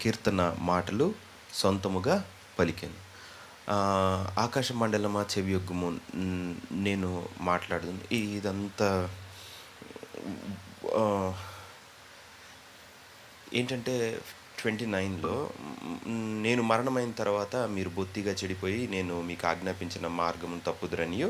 కీర్తన మాటలు సొంతముగా పలికాను. ఆకాశ మండలమా చెవియొగ్గుము, నేను మాట్లాడుదును. ఇదంతా ఆహ్, ఏంటంటే 29లో నేను మరణమైన తర్వాత మీరు బొత్తిగా చెడిపోయి నేను మీకు ఆజ్ఞాపించిన మార్గమును తప్పుదురనియు,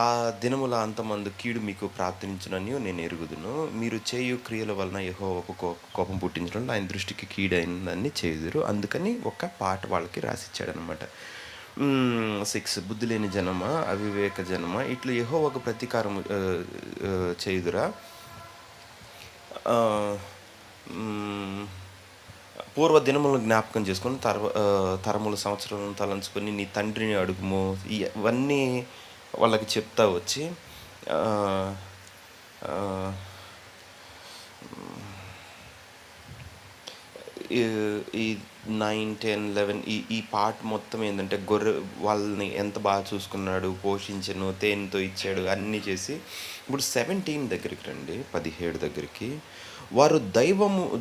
ఆ దినముల అంతమందు కీడు మీకు ప్రార్థించుననియు నేను ఎరుగుదును. మీరు చేయు క్రియల వలన యెహోవాకు కోపం పుట్టించడం ఆయన దృష్టికి కీడైనదాన్ని చేయుదురు. అందుకని ఒక పాట వాళ్ళకి రాసిచ్చాడనమాట. 6 బుద్ధి లేని జనమా, అవివేక జనమా, ఇట్లా యెహోవాకు ప్రతీకారము చేయుదురా. పూర్వ దినములను జ్ఞాపకం చేసుకొని తరముల సంవత్సరాలను తలంచుకొని నీ తండ్రిని అడుగుము, ఇవన్నీ వాళ్ళకి చెప్తా వచ్చి ఈ 9, 10, 11 ఈ పాట మొత్తం ఏంటంటే గొర్రె వాళ్ళని ఎంత బాగా చూసుకున్నాడు, పోషించను, తేనెతో ఇచ్చాడు, అన్నీ చేసి ఇప్పుడు 17 దగ్గరికి రండి, 17 దగ్గరికి. వారు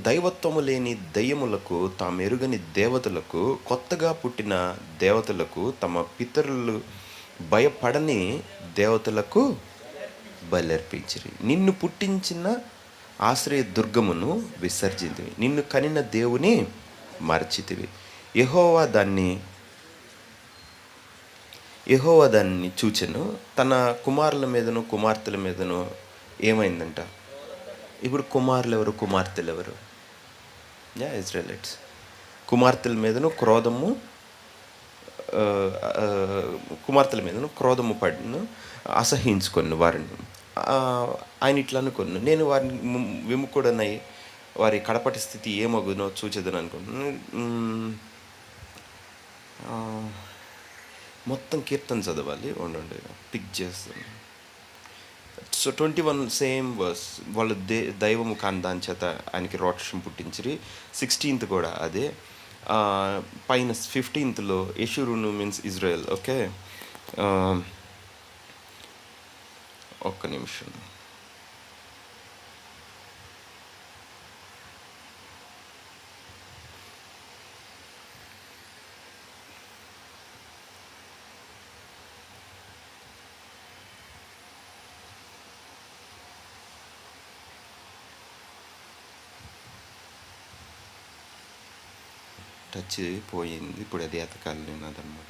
దైవత్వము లేని దయ్యములకు, తామెరుగని దేవతలకు, కొత్తగా పుట్టిన దేవతలకు, తమ పితరులు భయపడని దేవతలకు బలర్పించిరి. నిన్ను పుట్టించిన ఆశ్రయ దుర్గమును విసర్జించివి, నిన్ను కనిన దేవుని మరచితివి. యెహోవా దాన్ని చూచెను, తన కుమారుల మీదను కుమార్తెల మీదను ఏమైందంట. ఇప్పుడు కుమారులు ఎవరు, కుమార్తెలు ఎవరు? ఇజ్రాయెలైట్స్. కుమార్తెల మీదను క్రోధము పడిను, అసహించుకొని వారిని. ఆయన ఇట్లా అనుకున్నాను, నేను వారిని విముఖుడనై వారి కడపటి స్థితి ఏమగునో చూచేదని అనుకున్నాను. మొత్తం కీర్తన చదవాలి, ఉండండి పిక్ చేస్తాను. So 21 same verse. వాళ్ళు దైవము కాని దాని చేత ఆయనకి రోషం పుట్టించిరి. 16th కూడా అదే. పైన 15thలో యెషూరును మీన్స్ ఇజ్రాయెల్. ఓకే, ఒక్క నిమిషం. టచ్ పోయింది, ఇప్పుడు అది ఎతకాలి నేను అదనమాట.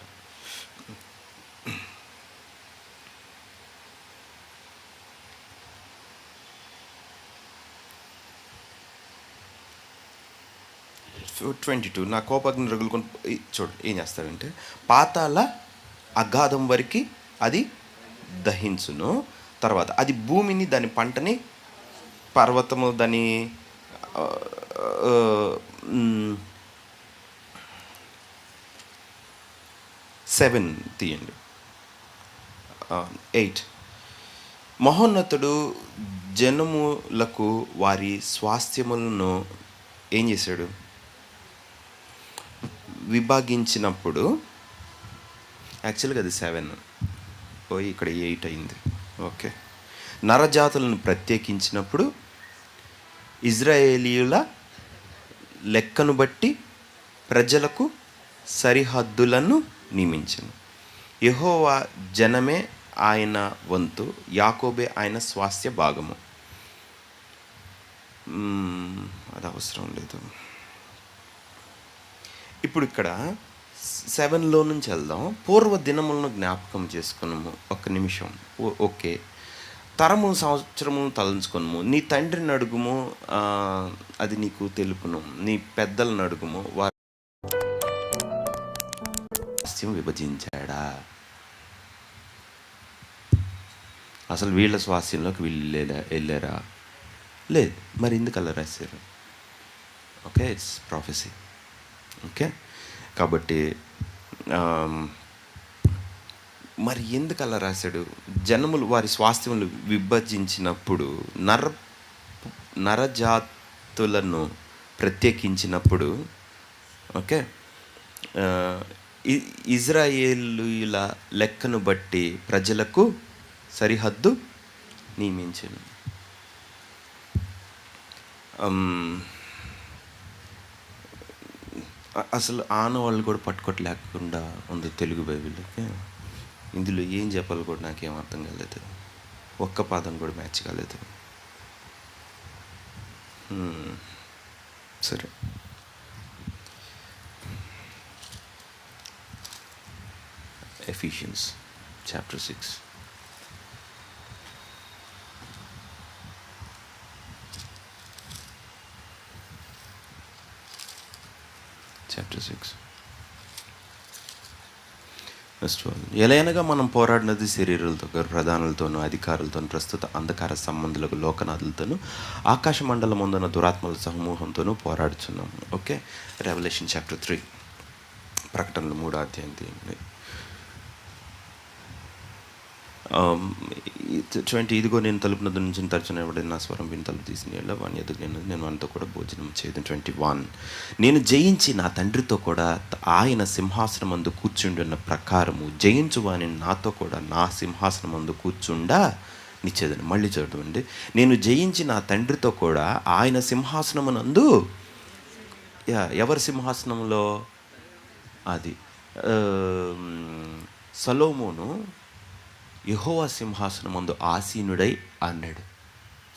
సో 22, నా కోపాగ్ని రగులుకొని చూడు ఏం చేస్తాడంటే, పాతాళ అగాధం వరకు అది దహించును. తర్వాత అది భూమిని, దాని పంటని, పర్వతము దాని 7 తీయండి. 8, మహోన్నతుడు జనములకు వారి స్వాస్థ్యములను ఏం చేశాడు, విభాగించినప్పుడు. యాక్చువల్గా అది 7 పోయి ఇక్కడ 8 అయింది. ఓకే, నరజాతులను ప్రత్యేకించినప్పుడు ఇజ్రాయేలీయుల లెక్కను బట్టి ప్రజలకు సరిహద్దులను నియమించను. యెహోవా జనమే ఆయన వంతు, యాకోబే ఆయన స్వాస్థ్య భాగము. అది అవసరం లేదు. ఇప్పుడు ఇక్కడ 7లో నుంచి వెళ్దాం. పూర్వ దినములను జ్ఞాపకం చేసుకున్నాము. ఒక్క నిమిషం. ఓకే, తరములు సంవత్సరములను తలంచుకున్నాము. నీ తండ్రిని అడుగుము, అది నీకు తెలుపును. నీ పెద్దలను అడుగుము, వారి స్వాస్థ్యం విభజించాడా? అసలు వీళ్ళ స్వాస్థ్యంలోకి వెళ్ళారా? లేదు. మరి ఎందుకు అలా రాశారు? Okay, it's prophecy. ఓకే, కాబట్టి మరి ఎందుకు అలా రాశాడు? జనములు వారి స్వాస్థ్యములు విభజించినప్పుడు, నరజాతులను ప్రత్యేకించినప్పుడు, ఓకే, ఇజ్రాయేలీయుల లెక్కను బట్టి ప్రజలకు సరిహద్దు నియమించను. అసలు ఆనవాళ్ళు కూడా పట్టుకోవట్లేకుండా ఉంది తెలుగు బైబిల్‌కి. ఇందులో ఏం చెప్పాలో కూడా నాకేం అర్థం కాలేదు. ఒక్క పాదం కూడా మ్యాచ్ కాలేదు. సరే. Ephesians chapter 6. చాప్టర్ 6 ఎలయనగా మనం పోరాడినది శరీరాలతో, ప్రధానులతోనూ, అధికారులతోనూ, ప్రస్తుత అంధకార సంబంధులకు, లోకనాథులతోనూ, ఆకాశ మండలం ముందున్న దురాత్మల సమూహంతోనూ పోరాడుచున్నాము. ఓకే. రెవల్యూషన్ చాప్టర్ 3, ప్రకటనలు 3వ అధ్యాయం తీయండి. 20. ఇదిగో నేను తలుపు నద్ద నుంచి తరచున ఎవడైనా నా స్వరం విని తలుపు తీసిన వాని ఎదుగు నేను వానితో కూడా భోజనం చేయదు. 21. నేను జయించి నా తండ్రితో కూడా ఆయన సింహాసనం అందు కూర్చుండున్న ప్రకారము జయించు వాని నాతో కూడా నా సింహాసనం అందు కూర్చుండా నిచ్చేదని. మళ్ళీ చూడండి. నేను జయించి నా తండ్రితో కూడా ఆయన సింహాసనమునందు, ఎవరి సింహాసనంలో? అది సొలొమోను యెహోవా సింహాసనం ముందు ఆసీనుడై అన్నాడు.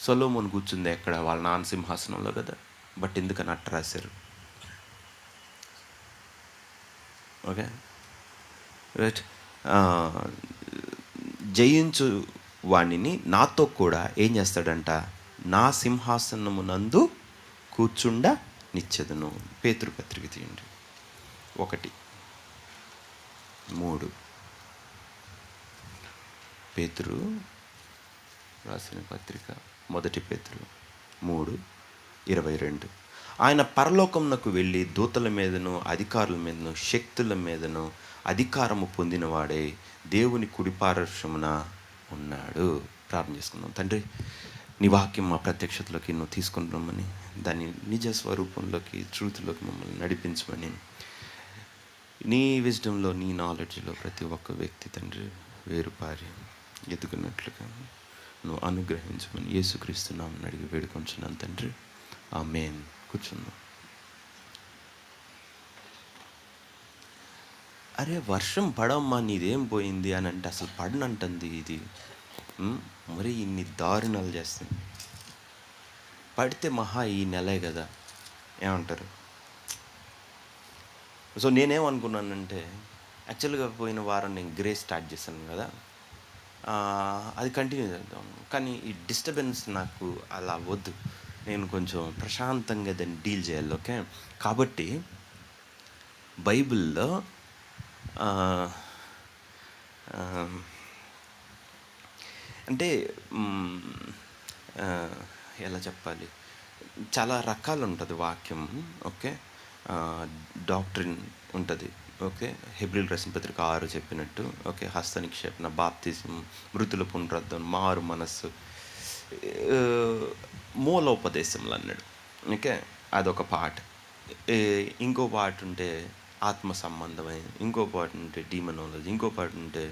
సొలొమోను కూర్చుంది ఎక్కడ? వాళ్ళ నాన్న సింహాసనంలో కదా. బట్ ఎందుకని అట్ట రాశారు? Okay right. జయించు వాణిని నాతో కూడా ఏం చేస్తాడంట? నా సింహాసనమునందు కూర్చుండా నిచ్చెదను. పేతురు పత్రిక తీయండి. 1:3. పేతురు రాసిన పత్రిక, 1 పేతురు 3:22. ఆయన పరలోకమునకు వెళ్ళి దూతల మీదను, అధికారుల మీదను, శక్తుల మీదను అధికారము పొందినవాడే దేవుని కుడిపార్శ్వమున ఉన్నాడు. ప్రార్థన చేసుకుందాం. తండ్రి, నీ వాక్యం మా ప్రత్యక్షతలోకి నువ్వు తీసుకుని రమ్మని, దాని నిజ స్వరూపంలోకి, ట్రూత్లోకి మమ్మల్ని నడిపించమని, నీ విజ్డమ్లో, నీ నాలెడ్జ్లో ప్రతి ఒక్క వ్యక్తి తండ్రి వేరుపారి ఎదుగునట్లుగా నువ్వు అనుగ్రహించమని యేసుక్రీస్తు నామమున అడిగి వేడుకొంచున్నాను తండ్రి. ఆమేన్. కూర్చుందాం. అరే వర్షం పడమ్మా, నీదేం పోయింది అని అంటే అసలు పడనంటుంది ఇది. మరి ఇన్ని దారుణాలు చేస్తుంది. పడితే మహా ఈ నెలే కదా, ఏమంటారు? సో నేనేమనుకున్నానంటే, యాక్చువల్గా పోయిన వారం నేను గ్రేస్ స్టార్ట్ చేశాను కదా, అది కంటిన్యూ చేద్దాం. కానీ ఈ డిస్టర్బెన్స్ నాకు అలా వద్దు. నేను కొంచెం ప్రశాంతంగా దాన్ని డీల్ చేయాలి. ఓకే. కాబట్టి బైబిల్లో అంటే ఎలా చెప్పాలి, చాలా రకాలు ఉంటుంది వాక్యం. ఓకే. డాక్ట్రిన్ ఉంటుంది. ఓకే. హెబ్రీయులకు రాసిన పత్రిక 6 చెప్పినట్టు. ఓకే. హస్త నిక్షేపణ, బాప్తిజం, మృతుల పునరుద్ధరణ, మారు మనస్సు, మూలోపదేశంలు అన్నాడు. ఓకే. అదొక పార్ట్. ఇంకో పార్ట్ ఉంటే ఆత్మ సంబంధమైన, ఇంకో పార్ట్ ఉంటే డీమనాలజీ, ఇంకో పార్ట్ ఉంటే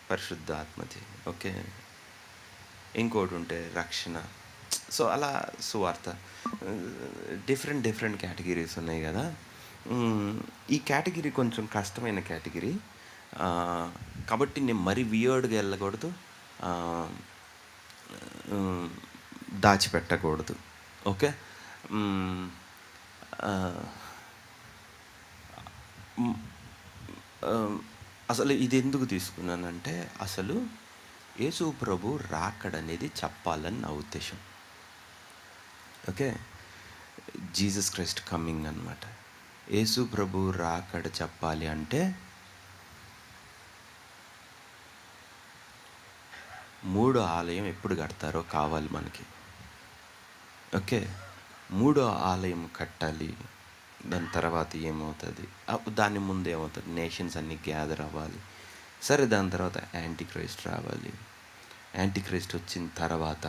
పరిశుద్ధ ఆత్మది. ఓకే. ఇంకోటి ఉంటే రక్షణ. సో అలా సువార్త, డిఫరెంట్ కేటగిరీస్ ఉన్నాయి కదా. ఈ కేటగిరీ కొంచెం కష్టమైన కేటగిరీ. కాబట్టి నేను మరీ వియర్డ్గా వెళ్ళకూడదు, దాచిపెట్టకూడదు. ఓకే. అసలు ఇది ఎందుకు తీసుకున్నానంటే, అసలు యేసు ప్రభు రాకడనేది చెప్పాలని నా ఉద్దేశం. ఓకే. జీసస్ క్రైస్ట్ కమింగ్ అన్నమాట. యేసు ప్రభు రాకడ చెప్పాలి అంటే 3వ ఆలయం ఎప్పుడు కడతారో కావాలి మనకి. ఓకే. 3వ ఆలయం కట్టాలి. దాని తర్వాత ఏమవుతుంది, దాని ముందు ఏమవుతుంది, నేషన్స్ అన్నీ గ్యాదర్ అవ్వాలి. సరే, దాని తర్వాత యాంటీ క్రైస్ట్ రావాలి. యాంటీ క్రైస్ట్ వచ్చిన తర్వాత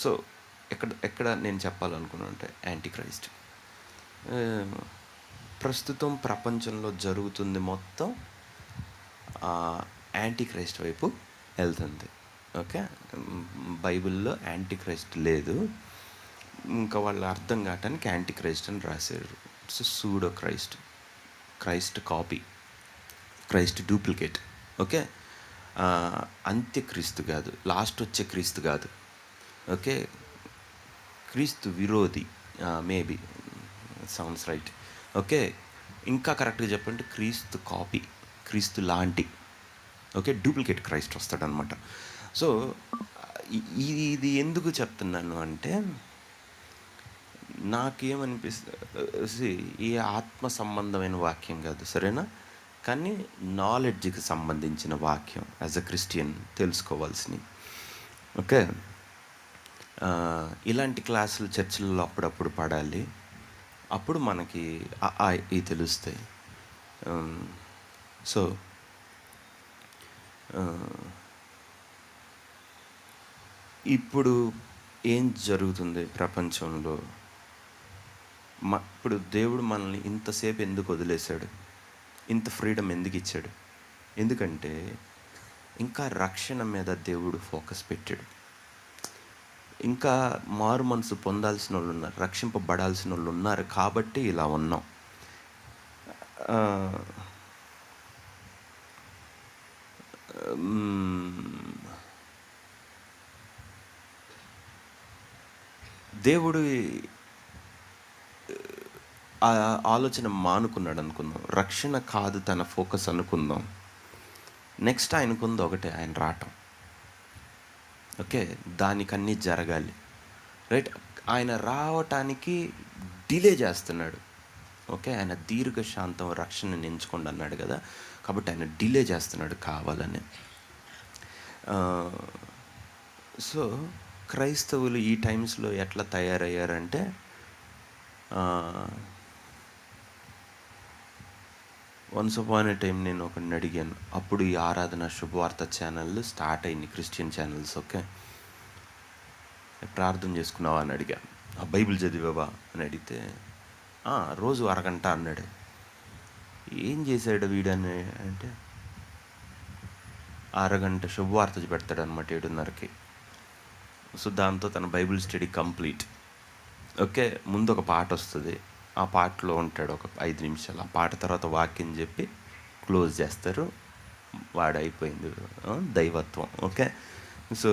సో ఎక్కడ నేను చెప్పాలనుకున్నా అంటే, యాంటీ క్రైస్ట్ ప్రస్తుతం ప్రపంచంలో జరుగుతుంది మొత్తం యాంటీ క్రైస్ట్ వైపు వెళ్తుంది. ఓకే. బైబిల్లో యాంటీ క్రైస్ట్ లేదు. ఇంకా వాళ్ళు అర్థం కావటానికి యాంటీ క్రైస్ట్ అని రాశారు. So pseudo Christ, Christ copy, Christ duplicate. Okay, అంత్యక్రీస్తు కాదు, లాస్ట్ వచ్చే క్రీస్తు కాదు. ఓకే, క్రీస్తు విరోధి, మేబీ సౌండ్స్ రైట్. ఓకే, ఇంకా కరెక్ట్గా చెప్పంటే క్రీస్తు కాపీ, క్రీస్తు లాంటి. ఓకే, డూప్లికేట్ క్రైస్ట్ వస్తాడనమాట. సో ఇది ఎందుకు చెప్తున్నాను అంటే, నాకేమనిపిస్తుంది, ఈ ఆత్మ సంబంధమైన వాక్యం కాదు, సరేనా, కానీ నాలెడ్జ్కి సంబంధించిన వాక్యం యాజ్ అ క్రిస్టియన్ తెలుసుకోవాల్సినవి. ఓకే, ఇలాంటి క్లాసులు చర్చిలలో అప్పుడప్పుడు పడాలి, అప్పుడు మనకి ఇవి తెలుస్తాయి. సో ఇప్పుడు ఏం జరుగుతుంది ప్రపంచంలో? ఇప్పుడు దేవుడు మనల్ని ఇంతసేపు ఎందుకు వదిలేశాడు, ఇంత ఫ్రీడమ్ ఎందుకు ఇచ్చాడు? ఎందుకంటే ఇంకా రక్షణ మీద దేవుడు ఫోకస్ పెట్టాడు. ఇంకా మారు మనసు పొందాల్సిన వాళ్ళు ఉన్నారు, రక్షింపబడాల్సిన వాళ్ళు ఉన్నారు, కాబట్టి ఇలా ఉన్నాం. దేవుడు ఆ ఆలోచన మానుకున్నాడు అనుకుందాం, రక్షణ కాదు తన ఫోకస్ అనుకుందాం. నెక్స్ట్ ఆయనకుంది ఒకటే, ఆయన రావటం. ఓకే, దానికన్నీ జరగాలి, రైట్. ఆయన రావటానికి డిలే చేస్తున్నాడు. ఓకే, ఆయన దీర్ఘశాంతం రక్షణని ఎంచుకోండి అన్నాడు కదా, కాబట్టి ఆయన డిలే చేస్తున్నాడు కావాలని. సో క్రైస్తవులు ఈ టైమ్స్లో ఎట్లా తయారయ్యారంటే, వన్స్ అపాన్ ఏ టైం నేను ఒకరిని అడిగాను, అప్పుడు ఈ ఆరాధన శుభవార్త ఛానల్ స్టార్ట్ అయింది, క్రిస్టియన్ ఛానల్స్. ఓకే, ప్రార్థన చేసుకున్నావా అని అడిగా, బైబిల్ చదివావా అని అడిగితే రోజు అరగంట అన్నాడు. ఏం చేశాడు వీడని అంటే, అరగంట శుభవార్త పెడతాడనమాట 7:30కి. సో దాంతో తన బైబిల్ స్టడీ కంప్లీట్. ఓకే, ముందు ఒక పాట వస్తుంది, ఆ పాటలో ఉంటాడు ఒక 5 నిమిషాలు, ఆ పాట తర్వాత వాక్యం చెప్పి క్లోజ్ చేస్తారు, వాడైపోయింది దైవత్వం. ఓకే, సో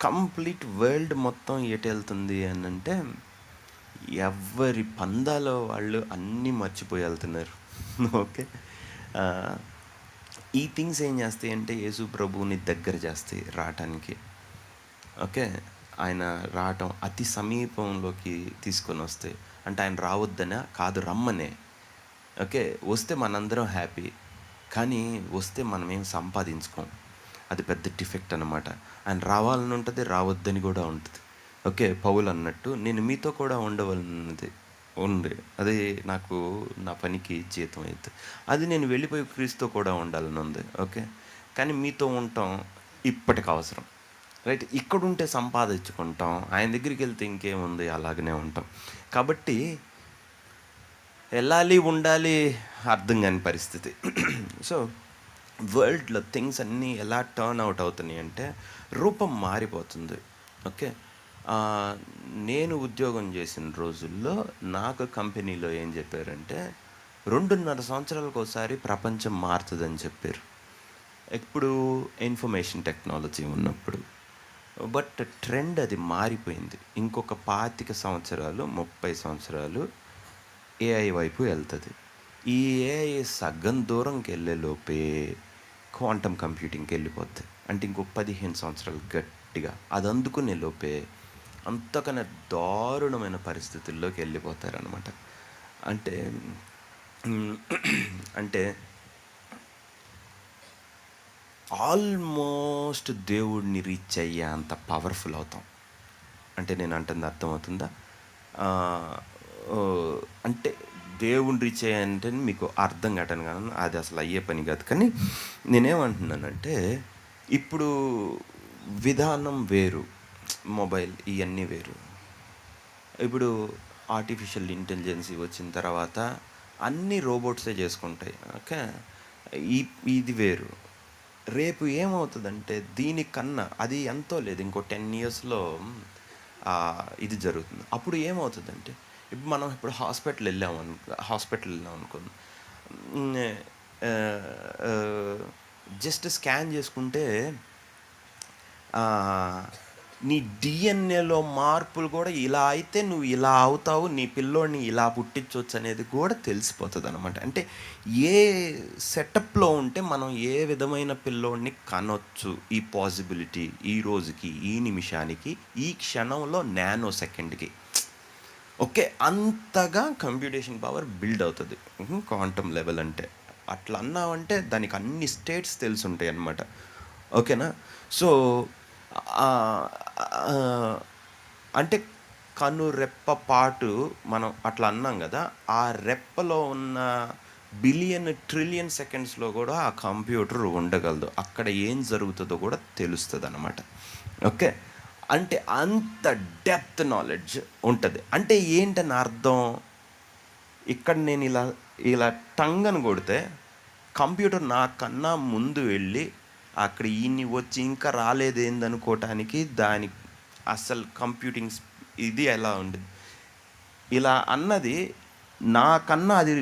కంప్లీట్ వరల్డ్ మొత్తం ఎటు వెళ్తుంది అని అంటే, ఎవరి పందాలో వాళ్ళు అన్నీ మర్చిపోయి వెళ్తున్నారు. ఓకే, ఈ థింగ్స్ ఏం చేస్తాయి అంటే యేసు ప్రభువుని దగ్గర చేస్తాయి రావటానికి. ఓకే, ఆయన రావటం అతి సమీపంలోకి తీసుకొని వస్తాయి. అంటే ఆయన రావద్దనే కాదు, రమ్మనే. ఓకే, వస్తే మనందరం హ్యాపీ, కానీ వస్తే మనమేం సంపాదించుకోం, అది పెద్ద డిఫెక్ట్ అనమాట. ఆయన రావాలని ఉంటుంది, రావద్దని కూడా ఉంటుంది. ఓకే, పౌలు అన్నట్టు నేను మీతో కూడా ఉండవలన్నది ఉంది, అది నాకు నా పనికి జీతం అవుతుంది, అది నేను వెళ్ళిపోయి క్రీస్తుతో కూడా ఉండాలని ఉంది. ఓకే, కానీ మీతో ఉండటం ఇప్పటికి అవసరం, రైట్. ఇక్కడ ఉంటే సంపాదించుకుంటాం, ఆయన దగ్గరికి వెళ్తే ఇంకేముంది, అలాగనే ఉంటాం. కాబట్టి వెళ్ళాలి ఉండాలి అర్థం కాని పరిస్థితి. సో వరల్డ్లో థింగ్స్ అన్నీ ఎలా టర్న్ అవుట్ అవుతున్నాయి అంటే, రూపం మారిపోతుంది. ఓకే, నేను ఉద్యోగం చేసిన రోజుల్లో నాకు కంపెనీలో ఏం చెప్పారంటే, 2.5 సంవత్సరాలకు ఒకసారి ప్రపంచం మారుతుందని చెప్పారు. ఇప్పుడు ఇన్ఫర్మేషన్ టెక్నాలజీ ఉన్నప్పుడు. బట్ ట్రెండ్ అది మారిపోయింది. ఇంకొక 25 సంవత్సరాలు 30 సంవత్సరాలు ఏఐ వైపు వెళ్తుంది. ఈ ఏఐ సగం దూరంకి వెళ్ళే లోపే క్వాంటమ్ కంప్యూటింగ్కి వెళ్ళిపోద్ది. అంటే ఇంకొక 15 సంవత్సరాలు గట్టిగా అది అందుకునే లోపే అంతకన్నా దారుణమైన పరిస్థితుల్లోకి వెళ్ళిపోతారనమాట. అంటే ఆల్మోస్ట్ దేవుడిని రీచ్ అయ్యే అంత పవర్ఫుల్ అవుతాం. అంటే నేను అంటుంది అర్థమవుతుందా? అంటే దేవుడిని రీచ్ అయ్యాయంటే మీకు అర్థం కావటాను కానీ అది అసలు అయ్యే పని కాదు. కానీ నేనేమంటున్నానంటే, ఇప్పుడు విధానం వేరు, మొబైల్ ఇవన్నీ వేరు. ఇప్పుడు ఆర్టిఫిషియల్ ఇంటెలిజెన్స్ వచ్చిన తర్వాత అన్నీ రోబోట్సే చేసుకుంటాయి. ఓకే, ఇది వేరు. రేపు ఏమవుతుందంటే దీనికన్నా అది ఎంతో లేదు, ఇంకో 10 yearsలో ఇది జరుగుతుంది. అప్పుడు ఏమవుతుందంటే, ఇప్పుడు హాస్పిటల్ వెళ్ళాం అనుకోండి. హ్మ్. జస్ట్ స్కాన్ చేసుకుంటే నీ డిఎన్ఏలో మార్పులు కూడా ఇలా అయితే నువ్వు ఇలా అవుతావు, నీ పిల్లోడిని ఇలా పుట్టించవచ్చు అనేది కూడా తెలిసిపోతుంది అనమాట. అంటే ఏ సెటప్లో ఉంటే మనం ఏ విధమైన పిల్లోడిని కనొచ్చు, ఈ పాసిబిలిటీ ఈ రోజుకి, ఈ నిమిషానికి, ఈ క్షణంలో నానో సెకండ్కి. ఓకే, అంతగా కంప్యూటేషన్ పవర్ బిల్డ్ అవుతుంది క్వాంటమ్ లెవెల్ అంటే. అట్లా అన్నామంటే దానికి అన్ని స్టేట్స్ తెలిసి ఉంటాయి అన్నమాట. ఓకేనా? సో అంటే రెప్ప పాటు మనం అట్లా అన్నాం కదా, ఆ రెప్పలో ఉన్న బిలియన్ ట్రిలియన్ సెకండ్స్లో కూడా ఆ కంప్యూటర్ ఉండగలదు. అక్కడ ఏం జరుగుతుందో కూడా తెలుస్తుంది అన్నమాట. ఓకే, అంటే అంత డెప్త్ నాలెడ్జ్ ఉంటుంది. అంటే ఏంటని అర్థం, ఇక్కడ నేను ఇలా ఇలా టంగ్ అని కొడితే కంప్యూటర్ నాకన్నా ముందు వెళ్ళి అక్కడ ఈయన్ని వచ్చి ఇంకా రాలేదేందనుకోవటానికి దాని అసలు కంప్యూటింగ్ ఇది ఎలా ఉండదు. ఇలా అన్నది నాకన్నా అది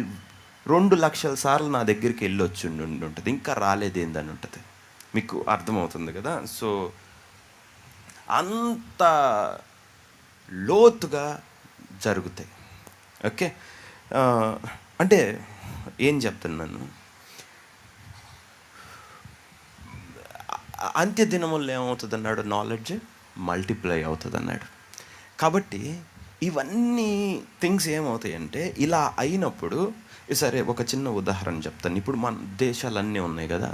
2,00,000 సార్లు నా దగ్గరికి వెళ్ళి ఉంటుంది, ఇంకా రాలేదేందని ఉంటుంది. మీకు అర్థమవుతుంది కదా? సో అంత లోతుగా జరుగుతాయి. ఓకే, అంటే ఏం చెప్తున్నాను, అంత్య దినముల్లో ఏమవుతుంది అన్నాడు, నాలెడ్జ్ మల్టిప్లై అవుతుంది అన్నాడు. కాబట్టి ఇవన్నీ థింగ్స్ ఏమవుతాయంటే ఇలా అయినప్పుడు, సరే ఒక చిన్న ఉదాహరణ చెప్తాను. ఇప్పుడు మన దేశాలన్నీ ఉన్నాయి కదా,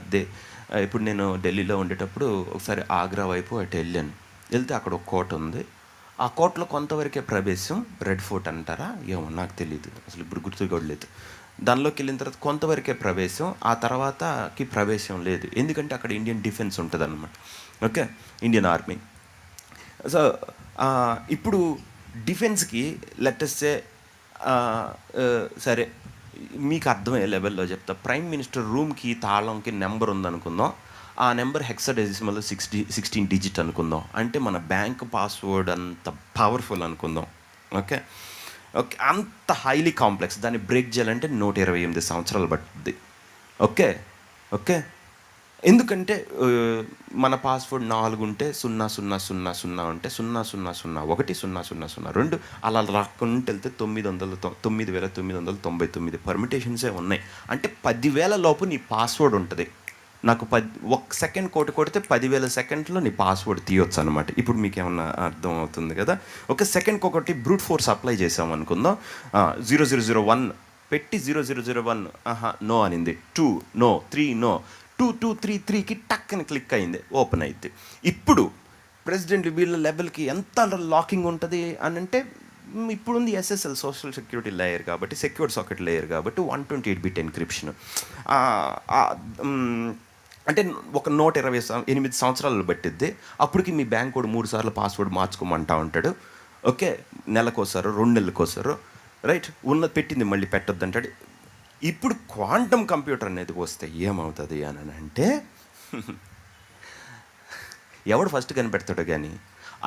ఇప్పుడు నేను ఢిల్లీలో ఉండేటప్పుడు ఒకసారి ఆగ్రా వైపు అటు వెళ్తే అక్కడ ఒక కోట ఉంది. ఆ కోటలో కొంతవరకే ప్రవేశం, రెడ్ ఫోర్ట్ అంటారా ఏమో నాకు తెలియదు, అసలు ఇప్పుడు గుర్తుకోవట్లేదు. దానిలోకి వెళ్ళిన తర్వాత కొంతవరకే ప్రవేశం, ఆ తర్వాతకి ప్రవేశం లేదు. ఎందుకంటే అక్కడ ఇండియన్ డిఫెన్స్ ఉంటుంది అన్నమాట. Okay, Indian army. సో ఇప్పుడు డిఫెన్స్కి లెటెస్సే సరే మీకు అర్థమయ్యే లెవెల్లో చెప్తా. ప్రైమ్ మినిస్టర్ రూమ్కి తాళంకి నెంబర్ ఉందనుకుందాం. ఆ నెంబర్ హెక్సాడెసిమల్ 16 డిజిట్ అనుకుందాం. అంటే మన బ్యాంక్ పాస్వర్డ్ అంత పవర్ఫుల్ అనుకుందాం. ఓకే, ఓకే, అంత హైలీ కాంప్లెక్స్. దాన్ని బ్రేక్ చేయాలంటే 128 సంవత్సరాలు పడుతుంది. ఓకే, ఓకే, ఎందుకంటే మన పాస్వర్డ్ 4 ఉంటే 0000 ఉంటే 0001 0002 అలా రాకుంటే వెళ్తే 9,999 పర్మిటేషన్సే ఉన్నాయి. అంటే 10,000 లోపు నీ పాస్వర్డ్ ఉంటుంది. నాకు 1 సెకండ్ కోటి కొడితే 10,000 సెకండ్లో నీ పాస్వర్డ్ తీయొచ్చు అనమాట. ఇప్పుడు మీకు ఏమన్నా అర్థం అవుతుంది కదా? ఒక సెకండ్కి ఒకటి బ్రూట్ ఫోర్స్ అప్లై చేసాం అనుకుందాం. 0001 పెట్టి 0001 నో అనింది, 2 నో, 3 నో, 2233కి టక్కని క్లిక్ అయింది, ఓపెన్ అయింది. ఇప్పుడు ప్రెసిడెంట్ వీళ్ళ లెవెల్కి ఎంత లాకింగ్ ఉంటుంది అని అంటే, ఇప్పుడుంది SSL సోషల్ సెక్యూరిటీ లేయర్ కాబట్టి, సెక్యూర్డ్ సాకెట్ లేయర్ కాబట్టి 128 బిట్ ఎన్క్రిప్షన్. అంటే ఒక 128 సంవత్సరాలు పట్టిద్ది. అప్పటికి మీ బ్యాంక్ కూడా 3 సార్లు పాస్వర్డ్ మార్చుకోమంటా ఉంటాడు. ఓకే, నెలకోసారు 2 నెలలకోసారు, రైట్, పెట్టింది మళ్ళీ పెట్టొద్దు అంటాడు. ఇప్పుడు క్వాంటమ్ కంప్యూటర్ అనేది వస్తే ఏమవుతుంది అని అంటే, ఎవడు ఫస్ట్ కనిపెడతాడు కానీ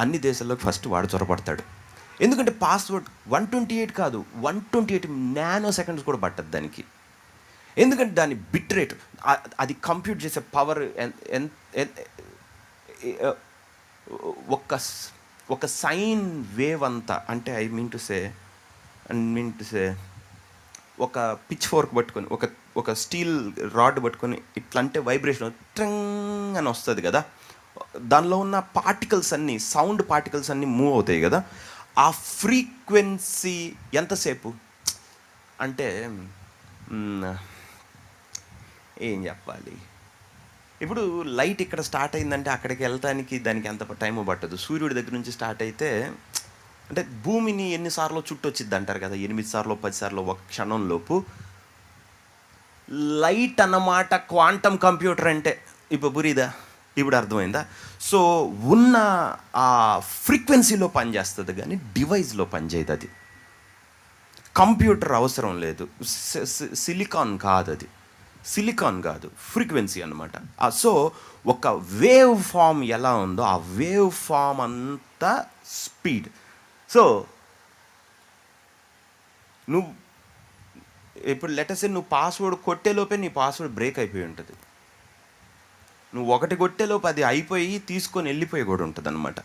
అన్ని దేశాల్లోకి ఫస్ట్ వాడు చొరబడతాడు. ఎందుకంటే పాస్వర్డ్ 128 కాదు, 128 నానో సెకండ్స్ కూడా పట్టదు దానికి. ఎందుకంటే దాని బిట్ రేట్, అది కంప్యూట్ చేసే పవర్ ఒక సైన్ వేవ్ అంతా. అంటే ఐ మీన్ టు సే ఒక పిచ్ ఫోర్క్ పట్టుకొని, ఒక స్టీల్ రాడ్ పట్టుకొని ఇట్లా అంటే వైబ్రేషన్ ట్రింగ్ అని వస్తుంది కదా, దానిలో ఉన్న పార్టికల్స్ అన్నీ, సౌండ్ పార్టికల్స్ అన్నీ మూవ్ అవుతాయి కదా. ఆ ఫ్రీక్వెన్సీ ఎంతసేపు అంటే ఏం చెప్పాలి, ఇప్పుడు లైట్ ఇక్కడ స్టార్ట్ అయిందంటే అక్కడికి వెళ్ళటానికి దానికి ఎంత టైం పట్టదు. సూర్యుడి దగ్గర నుంచి స్టార్ట్ అయితే, అంటే భూమిని ఎన్నిసార్లు చుట్టొచ్చిద్ది అంటారు కదా, 8 సార్లు 10 సార్లు ఒక క్షణంలోపు. లైట్ అన్నమాట క్వాంటమ్ కంప్యూటర్ అంటే. ఇప్పుడు అర్థమైందా? సో ఉన్న ఆ ఫ్రీక్వెన్సీలో పనిచేస్తుంది కానీ డివైస్లో పనిచేయదు. అది కంప్యూటర్ అవసరం లేదు, సిలికాన్ కాదు, అది సిలికాన్ కాదు, ఫ్రీక్వెన్సీ అనమాట. సో ఒక వేవ్ ఫామ్ ఎలా ఉందో ఆ వేవ్ ఫామ్ అంతా స్పీడ్. సో నువ్వు ఇప్పుడు లెటర్స్ నువ్వు పాస్వర్డ్ కొట్టేలోపే నీ పాస్వర్డ్ బ్రేక్ అయిపోయి ఉంటుంది. నువ్వు ఒకటి కొట్టేలోపు అది అయిపోయి తీసుకొని వెళ్ళిపోయి కూడా ఉంటుంది అనమాట.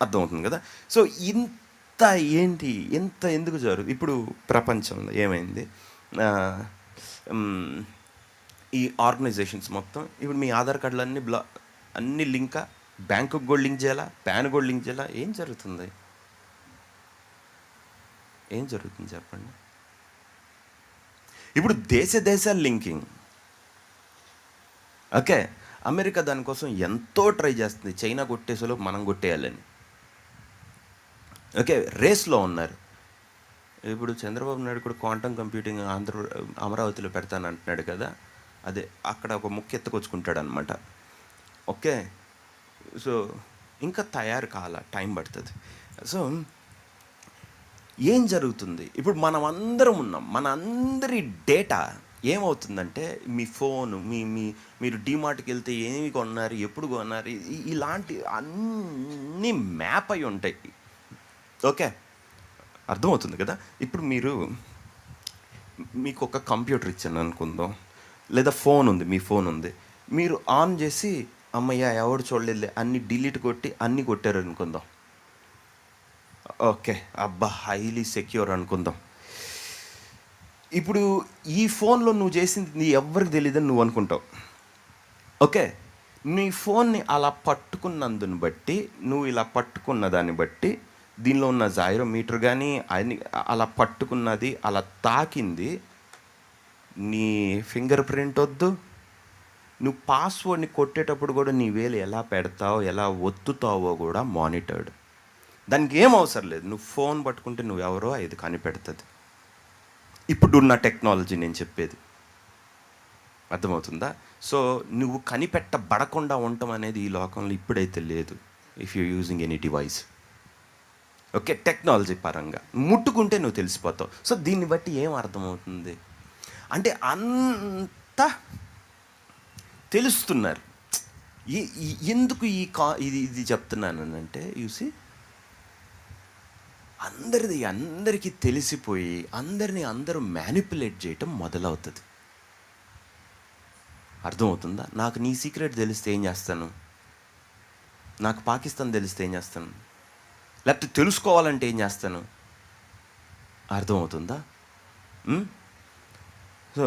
అర్థమవుతుంది కదా. సో ఇంత ఏంటి ఇంత ఎందుకు జరుగుతుంది ఇప్పుడు ప్రపంచంలో ఏమైంది? ఈ ఆర్గనైజేషన్స్ మొత్తం ఇప్పుడు మీ ఆధార్ కార్డులు అన్ని లింకా, బ్యాంకుకి కూడా లింక్ చేయాలా, పాన్ కూడా లింక్ చేయాలా. ఏం జరుగుతుంది చెప్పండి. ఇప్పుడు దేశాలు లింకింగ్. ఓకే, అమెరికా దానికోసం ఎంతో ట్రై చేస్తుంది, చైనా కొట్టేసేలో మనం కొట్టేయాలని. ఓకే, రేస్లో ఉన్నారు. ఇప్పుడు చంద్రబాబు నాయుడు కూడా క్వాంటమ్ కంప్యూటింగ్ అమరావతిలో పెడతాను అంటున్నాడు కదా, అదే అక్కడ ఒక ముఖ్య ఎత్తుకొచ్చుకుంటాడు అనమాట. ఓకే, సో ఇంకా తయారు టైం పడుతుంది. సో ఏం జరుగుతుంది ఇప్పుడు? మనం అందరం ఉన్నాం, మన అందరి డేటా ఏమవుతుందంటే మీ ఫోను, మీరు డీమార్ట్కి వెళ్తే ఏమి కొన్నారు, ఎప్పుడు కొన్నారు, ఇలాంటి అన్నీ మ్యాప్ అయి ఉంటాయి. ఓకే, అర్థమవుతుంది కదా. ఇప్పుడు మీకు ఒక కంప్యూటర్ ఇచ్చాను అనుకుందాం, లేదా మీ ఫోన్ ఉంది, మీరు ఆన్ చేసి అమ్మయ్య ఎవడు చూడలేదు అన్ని డిలీట్ కొట్టి అన్నీ కొట్టారు అనుకుందాం. ఓకే, అబ్బా హైలీ సెక్యూర్ అనుకుందాం. ఇప్పుడు ఈ ఫోన్లో నువ్వు చేసింది ఎవరికి తెలియదని నువ్వు అనుకుంటావు. ఓకే, నీ ఫోన్ని అలా పట్టుకున్నందుని బట్టి, నువ్వు ఇలా పట్టుకున్న దాన్ని బట్టి, దీనిలో ఉన్న జైరోమీటర్ కానీ అలా పట్టుకున్నది, అలా తాకింది, నీ ఫింగర్ ప్రింట్ వద్దు. నువ్వు పాస్వర్డ్ని కొట్టేటప్పుడు కూడా నీ వేలు ఎలా పెడతావో, ఎలా ఒత్తుతావో కూడా మానిటర్డ్. దానికి ఏం అవసరం లేదు, నువ్వు ఫోన్ పట్టుకుంటే నువ్వెవరో ఇది కనిపెడుతుంది. ఇప్పుడున్న టెక్నాలజీ నేను చెప్పేది అర్థమవుతుందా? సో నువ్వు కనిపెట్టబడకుండా ఉండటం అనేది ఈ లోకంలో ఇప్పుడైతే లేదు, if you using any device. Okay, technology పరంగా ముట్టుకుంటే నువ్వు తెలిసిపోతావు. సో దీన్ని బట్టి ఏం అర్థమవుతుంది అంటే అంత తెలుస్తున్నారు. ఎందుకు ఇది చెప్తున్నానంటే యూసి అందరికీ తెలిసిపోయి అందరూ మ్యానిపులేట్ చేయటం మొదలవుతుంది. అర్థమవుతుందా? నాకు నీ సీక్రెట్ తెలిస్తే ఏం చేస్తాను, నాకు పాకిస్తాన్ తెలిస్తే ఏం చేస్తాను, లేకపోతే తెలుసుకోవాలంటే ఏం చేస్తాను. అర్థమవుతుందా? సో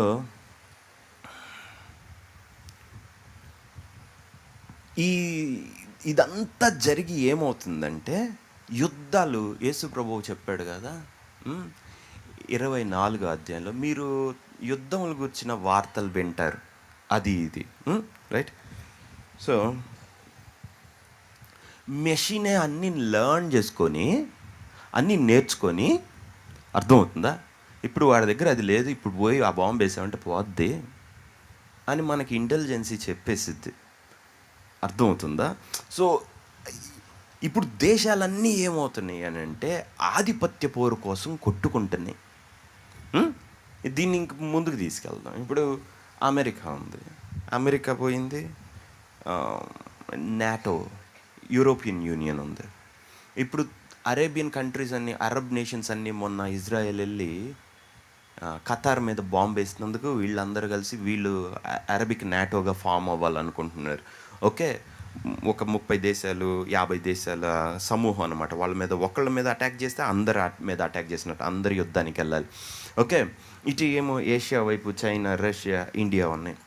ఇదంతా జరిగి ఏమవుతుందంటే యుద్ధాలు. యేసు ప్రభువు చెప్పాడు కదా 24వ అధ్యాయంలో, మీరు యుద్ధముల గురించిన వార్తలు వింటారు, అది ఇది రైట్. సో మెషినే అన్నీ లర్న్ చేసుకొని అన్నీ నేర్చుకొని, అర్థమవుతుందా? ఇప్పుడు వాడి దగ్గర అది లేదు, ఇప్పుడు పోయి ఆ బాంబు వేసామంటే పోద్ది అని మనకి ఇంటెలిజెన్సీ చెప్పేసిద్ది. అర్థమవుతుందా? సో ఇప్పుడు దేశాలన్నీ ఏమవుతున్నాయి అని అంటే ఆధిపత్య పోరు కోసం కొట్టుకుంటున్నాయి. దీన్ని ఇంక ముందుకు తీసుకెళ్దాం. ఇప్పుడు అమెరికా ఉంది, అమెరికా పోయింది, నాటో, యూరోపియన్ యూనియన్ ఉంది. ఇప్పుడు అరేబియన్ కంట్రీస్ అన్నీ, అరబ్ నేషన్స్ అన్నీ మొన్న ఇజ్రాయెల్ వెళ్ళి ఖతార్ మీద బాంబు వేసినందుకు వీళ్ళందరూ కలిసి వీళ్ళు అరబిక్ నాటోగా ఫామ్ అవ్వాలనుకుంటున్నారు. ఓకే, ఒక 30 దేశాలు 50 దేశాల సమూహం అనమాట. వాళ్ళ మీద ఒకళ్ళ మీద అటాక్ చేస్తే అందరి మీద అటాక్ చేసినట్టు అందరు యుద్ధానికి వెళ్ళాలి. ఓకే, ఇటు ఏమో ఏషియా వైపు చైనా, రష్యా, ఇండియా ఉన్నాయి.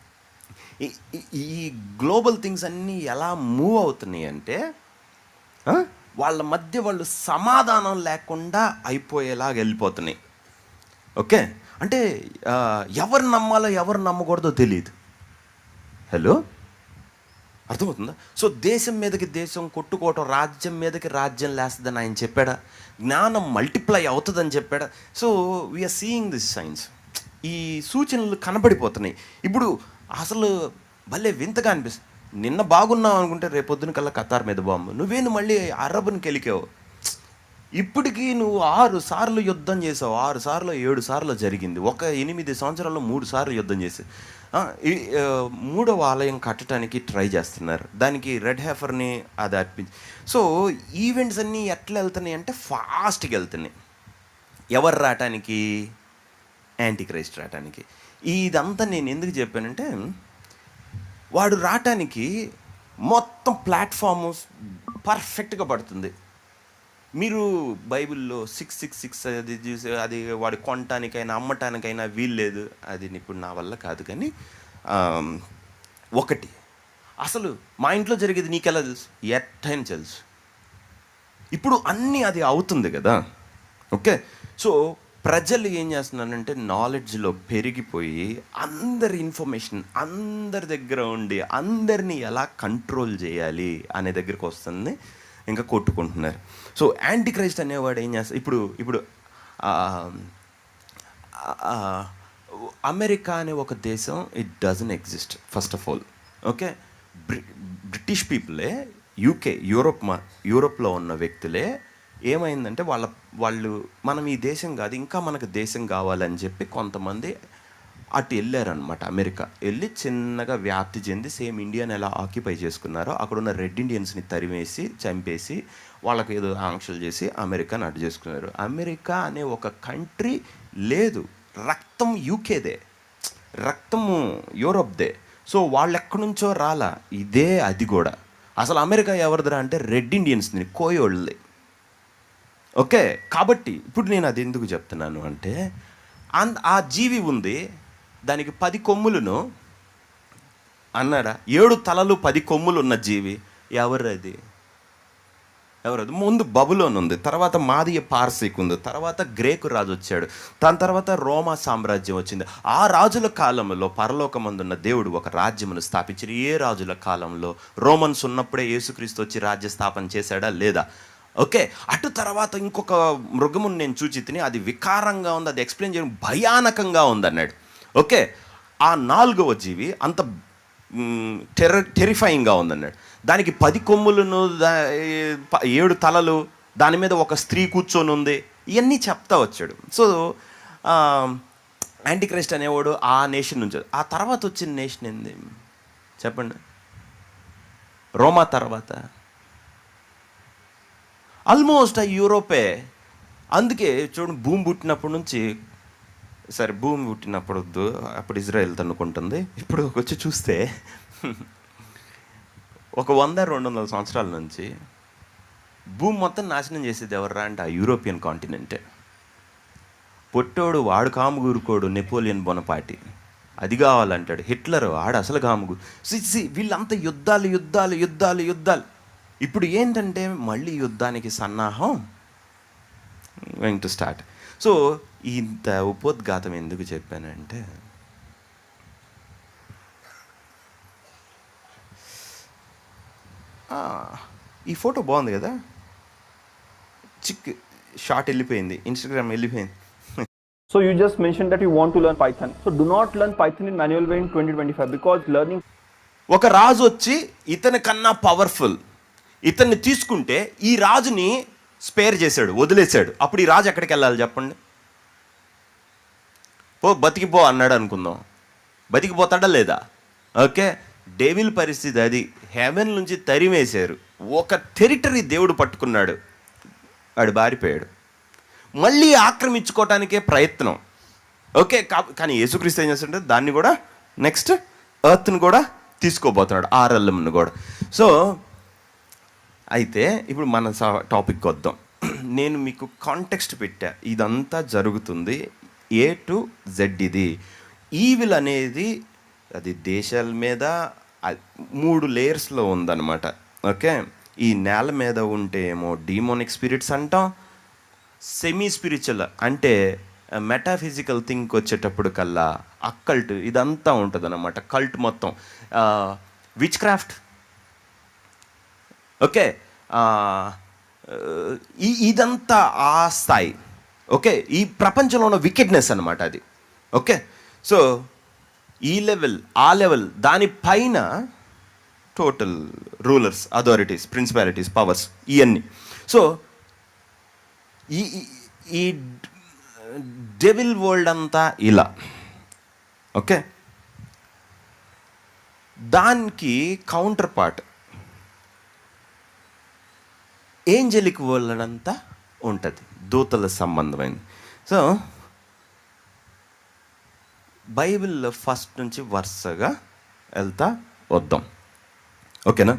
ఈ గ్లోబల్ థింగ్స్ అన్నీ ఎలా మూవ్ అవుతున్నాయి అంటే వాళ్ళ మధ్య వాళ్ళు సమాధానం లేకుండా అయిపోయేలాగా వెళ్ళిపోతున్నాయి. ఓకే, అంటే ఎవరు నమ్మాలో ఎవరు నమ్మకూడదో తెలియదు. హలో, అర్థమవుతుందా? సో దేశం మీదకి దేశం కొట్టుకోవటం, రాజ్యం మీదకి రాజ్యం లేస్తుందని ఆయన చెప్పాడా? జ్ఞానం మల్టిప్లై అవుతుందని చెప్పాడా? So we are seeing this signs. ఈ సూచనలు కనబడిపోతున్నాయి. ఇప్పుడు అసలు భలే వింతగా అనిపిస్తుంది. నిన్న బాగున్నావు అనుకుంటే రేపొద్దున కల్లా ఖతార్ మీద బాంబు, నువ్వేను మళ్ళీ అరబ్ని కెలికావు. ఇప్పటికీ నువ్వు 6 సార్లు యుద్ధం చేసావు, 6 సార్లు 7 సార్లు జరిగింది, ఒక 8 సంవత్సరాల్లో 3 సార్లు యుద్ధం చేసి మూడవ ఆలయం కట్టడానికి ట్రై చేస్తున్నారు. దానికి రెడ్ హెఫర్ని అది అర్పించి. సో ఈవెంట్స్ అన్నీ ఎట్లా వెళ్తున్నాయి అంటే ఫాస్ట్గా వెళ్తున్నాయి. ఎవరు రావటానికి? యాంటీ క్రైస్ట్ రావటానికి. ఇదంతా నేను ఎందుకు చెప్పానంటే, వాడు రావటానికి మొత్తం ప్లాట్ఫాము పర్ఫెక్ట్గా పడుతుంది. మీరు బైబిల్లో 666 అది చూసి అది వాడు కొనటానికైనా అమ్మటానికైనా వీల్లేదు. అది ఇప్పుడు నా వల్ల కాదు. కానీ ఒకటి, అసలు మా ఇంట్లో జరిగేది నీకెలా తెలుసు? ఎట్టని తెలుసు. ఇప్పుడు అన్నీ అది అవుతుంది కదా. ఓకే, సో ప్రజలు ఏం చేస్తున్నారంటే నాలెడ్జ్లో పెరిగిపోయి అందరి ఇన్ఫర్మేషన్ అందరి దగ్గర ఉండి అందరినీ ఎలా కంట్రోల్ చేయాలి అనే దగ్గరికి వస్తుంది, ఇంకా కొట్టుకుంటున్నారు. సో యాంటీ క్రైస్ట్ అనేవాడు ఏం చేస్తాడు? ఇప్పుడు అమెరికా అనే ఒక దేశం it doesn't exist first of all. Okay, British పీపులే, యూకే, యూరోప్లో ఉన్న వ్యక్తులే ఏమైందంటే వాళ్ళు మనం ఈ దేశం కాదు, ఇంకా మనకు దేశం కావాలని చెప్పి కొంతమంది అటు వెళ్ళారనమాట. అమెరికా వెళ్ళి చిన్నగా వ్యాప్తి చెంది సేమ్ ఇండియాని ఎలా ఆక్యుపై చేసుకున్నారో అక్కడ ఉన్న రెడ్ ఇండియన్స్ని తరిమేసి చంపేసి వాళ్ళకి ఏదో ఆంక్షలు చేసి అమెరికాని అడ్డు చేసుకున్నారు. అమెరికా అనే ఒక కంట్రీ లేదు, రక్తం యూకేదే, రక్తము యూరోప్దే. సో వాళ్ళు ఎక్కడి నుంచో రాలా, ఇదే అది కూడా. అసలు అమెరికా ఎవరిదిరా అంటే రెడ్ ఇండియన్స్ని, కోయోళ్ళది. ఓకే, కాబట్టి ఇప్పుడు నేను అది ఎందుకు చెప్తున్నాను అంటే, ఆ జీవి ఉంది, దానికి 10 కొమ్ములను అన్నాడా? 7 తలలు 10 కొమ్ములు ఉన్న జీవి ఎవరది? ముందు బబులోన్ ఉంది, తర్వాత మాదియ పార్సీక్ ఉంది, తర్వాత గ్రేకు రాజు వచ్చాడు, దాని తర్వాత రోమా సామ్రాజ్యం వచ్చింది. ఆ రాజుల కాలంలో పరలోకమందున్న దేవుడు ఒక రాజ్యమును స్థాపించారు. ఏ రాజుల కాలంలో? రోమన్స్ ఉన్నప్పుడే యేసుక్రీస్తు వచ్చి రాజ్య స్థాపన చేశాడా? లేదా? ఓకే, అటు తర్వాత ఇంకొక మృగమును నేను చూచి తిని, అది వికారంగా ఉంది, అది ఎక్స్ప్లెయిన్ చేయడం భయానకంగా ఉందన్నాడు. ఓకే, ఆ 4వ జీవి అంత టెరిఫైయింగ్గా ఉందన్నాడు. దానికి 10 కొమ్ములను, 7 తలలు, దాని మీద ఒక స్త్రీ కూర్చొని ఉంది, ఇవన్నీ చెప్తా వచ్చాడు. సో యాంటీ క్రైస్ట్ అనేవాడు ఆ నేషన్ నుంచి. ఆ తర్వాత వచ్చిన నేషన్ ఏంది చెప్పండి? రోమా తర్వాత ఆల్మోస్ట్ ఆ యూరోపే. అందుకే చూడండి, భూమి పుట్టినప్పటి నుంచి, సరే భూమి పుట్టినప్పుడు వద్దు, అప్పుడు ఇజ్రాయెల్ తన్నుకుంటుంది. ఇప్పుడు వచ్చి చూస్తే ఒక 100-200 సంవత్సరాల నుంచి భూమి మొత్తం నాశనం చేసేది ఎవర్రా అంటే ఆ యూరోపియన్ కాంటినెంటే. పొట్టోడు వాడు కాముగూరుకోడు, నెపోలియన్ బొనపాటి అది కావాలంటాడు, హిట్లర్ ఆడు అసలు కాముగు. వీళ్ళంతా యుద్ధాలు. ఇప్పుడు ఏంటంటే మళ్ళీ యుద్ధానికి సన్నాహం గోయింగ్ టు స్టార్ట్. సో ఇంత ఉపోద్ఘాతం ఎందుకు చెప్పానంటే, ఈ ఫోటో బాగుంది కదా, చిక్ షార్ట్ వెళ్ళిపోయింది, ఇన్స్టాగ్రామ్ వెళ్ళిపోయింది. So you just mentioned that you want to learn Python. So do not learn Python in manual way in 2025 because learning. ఒక రాజు వచ్చి ఇతని కన్నా పవర్ఫుల్, ఇతన్ని తీసుకుంటే ఈ రాజుని స్పేర్ చేశాడు, వదిలేశాడు. అప్పుడు ఈ రాజు ఎక్కడికి వెళ్ళాలి చెప్పండి? బతికిపో అన్నాడు అనుకుందాం, బతికిపోతాడా లేదా? ఓకే, డెవిల్ పరిస్థితి అది. హెవెన్ నుంచి తరిమేశారు, ఒక టెరిటరీ దేవుడు పట్టుకున్నాడు, వాడు బారిపోయాడు. మళ్ళీ ఆక్రమించుకోవటానికే ప్రయత్నం. ఓకే, కానీ యేసుక్రీస్తు ఏం చేస్తుంటే దాన్ని కూడా నెక్స్ట్ ఎర్త్ని కూడా తీసుకోబోతున్నాడు, ఆర్ఎల్ఎంను కూడా. సో అయితే ఇప్పుడు మన టాపిక్ వద్దాం. నేను మీకు కాంటెక్స్ట్ పెట్టా, ఇదంతా జరుగుతుంది A to Z. ఇది ఈవిల్ అనేది అది దేశాల మీద 3 లేయర్స్లో ఉందన్నమాట. ఓకే, ఈ నేల మీద ఉంటే ఏమో డీమోనిక్ స్పిరిట్స్ అంటాం, సెమీ స్పిరిచువల్ అంటే మెటాఫిజికల్ థింక్ వచ్చేటప్పుడు కల్లా అక్కల్ట్ ఇదంతా ఉంటుంది అన్నమాట. కల్ట్ మొత్తం విచ్ క్రాఫ్ట్. ఓకే, ఇదంతా ఆ స్థాయి. ఓకే, ఈ ప్రపంచంలో ఉన్న వికెడ్నెస్ అనమాట అది. ఓకే, సో ఈ లెవెల్ ఆ లెవెల్ దానిపైన total rulers, authorities, principalities, powers ఇవన్నీ. సో ఈ ఈ డెవిల్ వరల్డ్ అంతా ఇలా, ఓకే, దానికి కౌంటర్ పార్ట్ ఏంజలిక్ వరల్డ్ అంతా ఉంటుంది, దూతల సంబంధమైనది. సో బైబిల్లో ఫస్ట్ నుంచి వరుసగా వెళ్తా వద్దాం, ఓకేనా?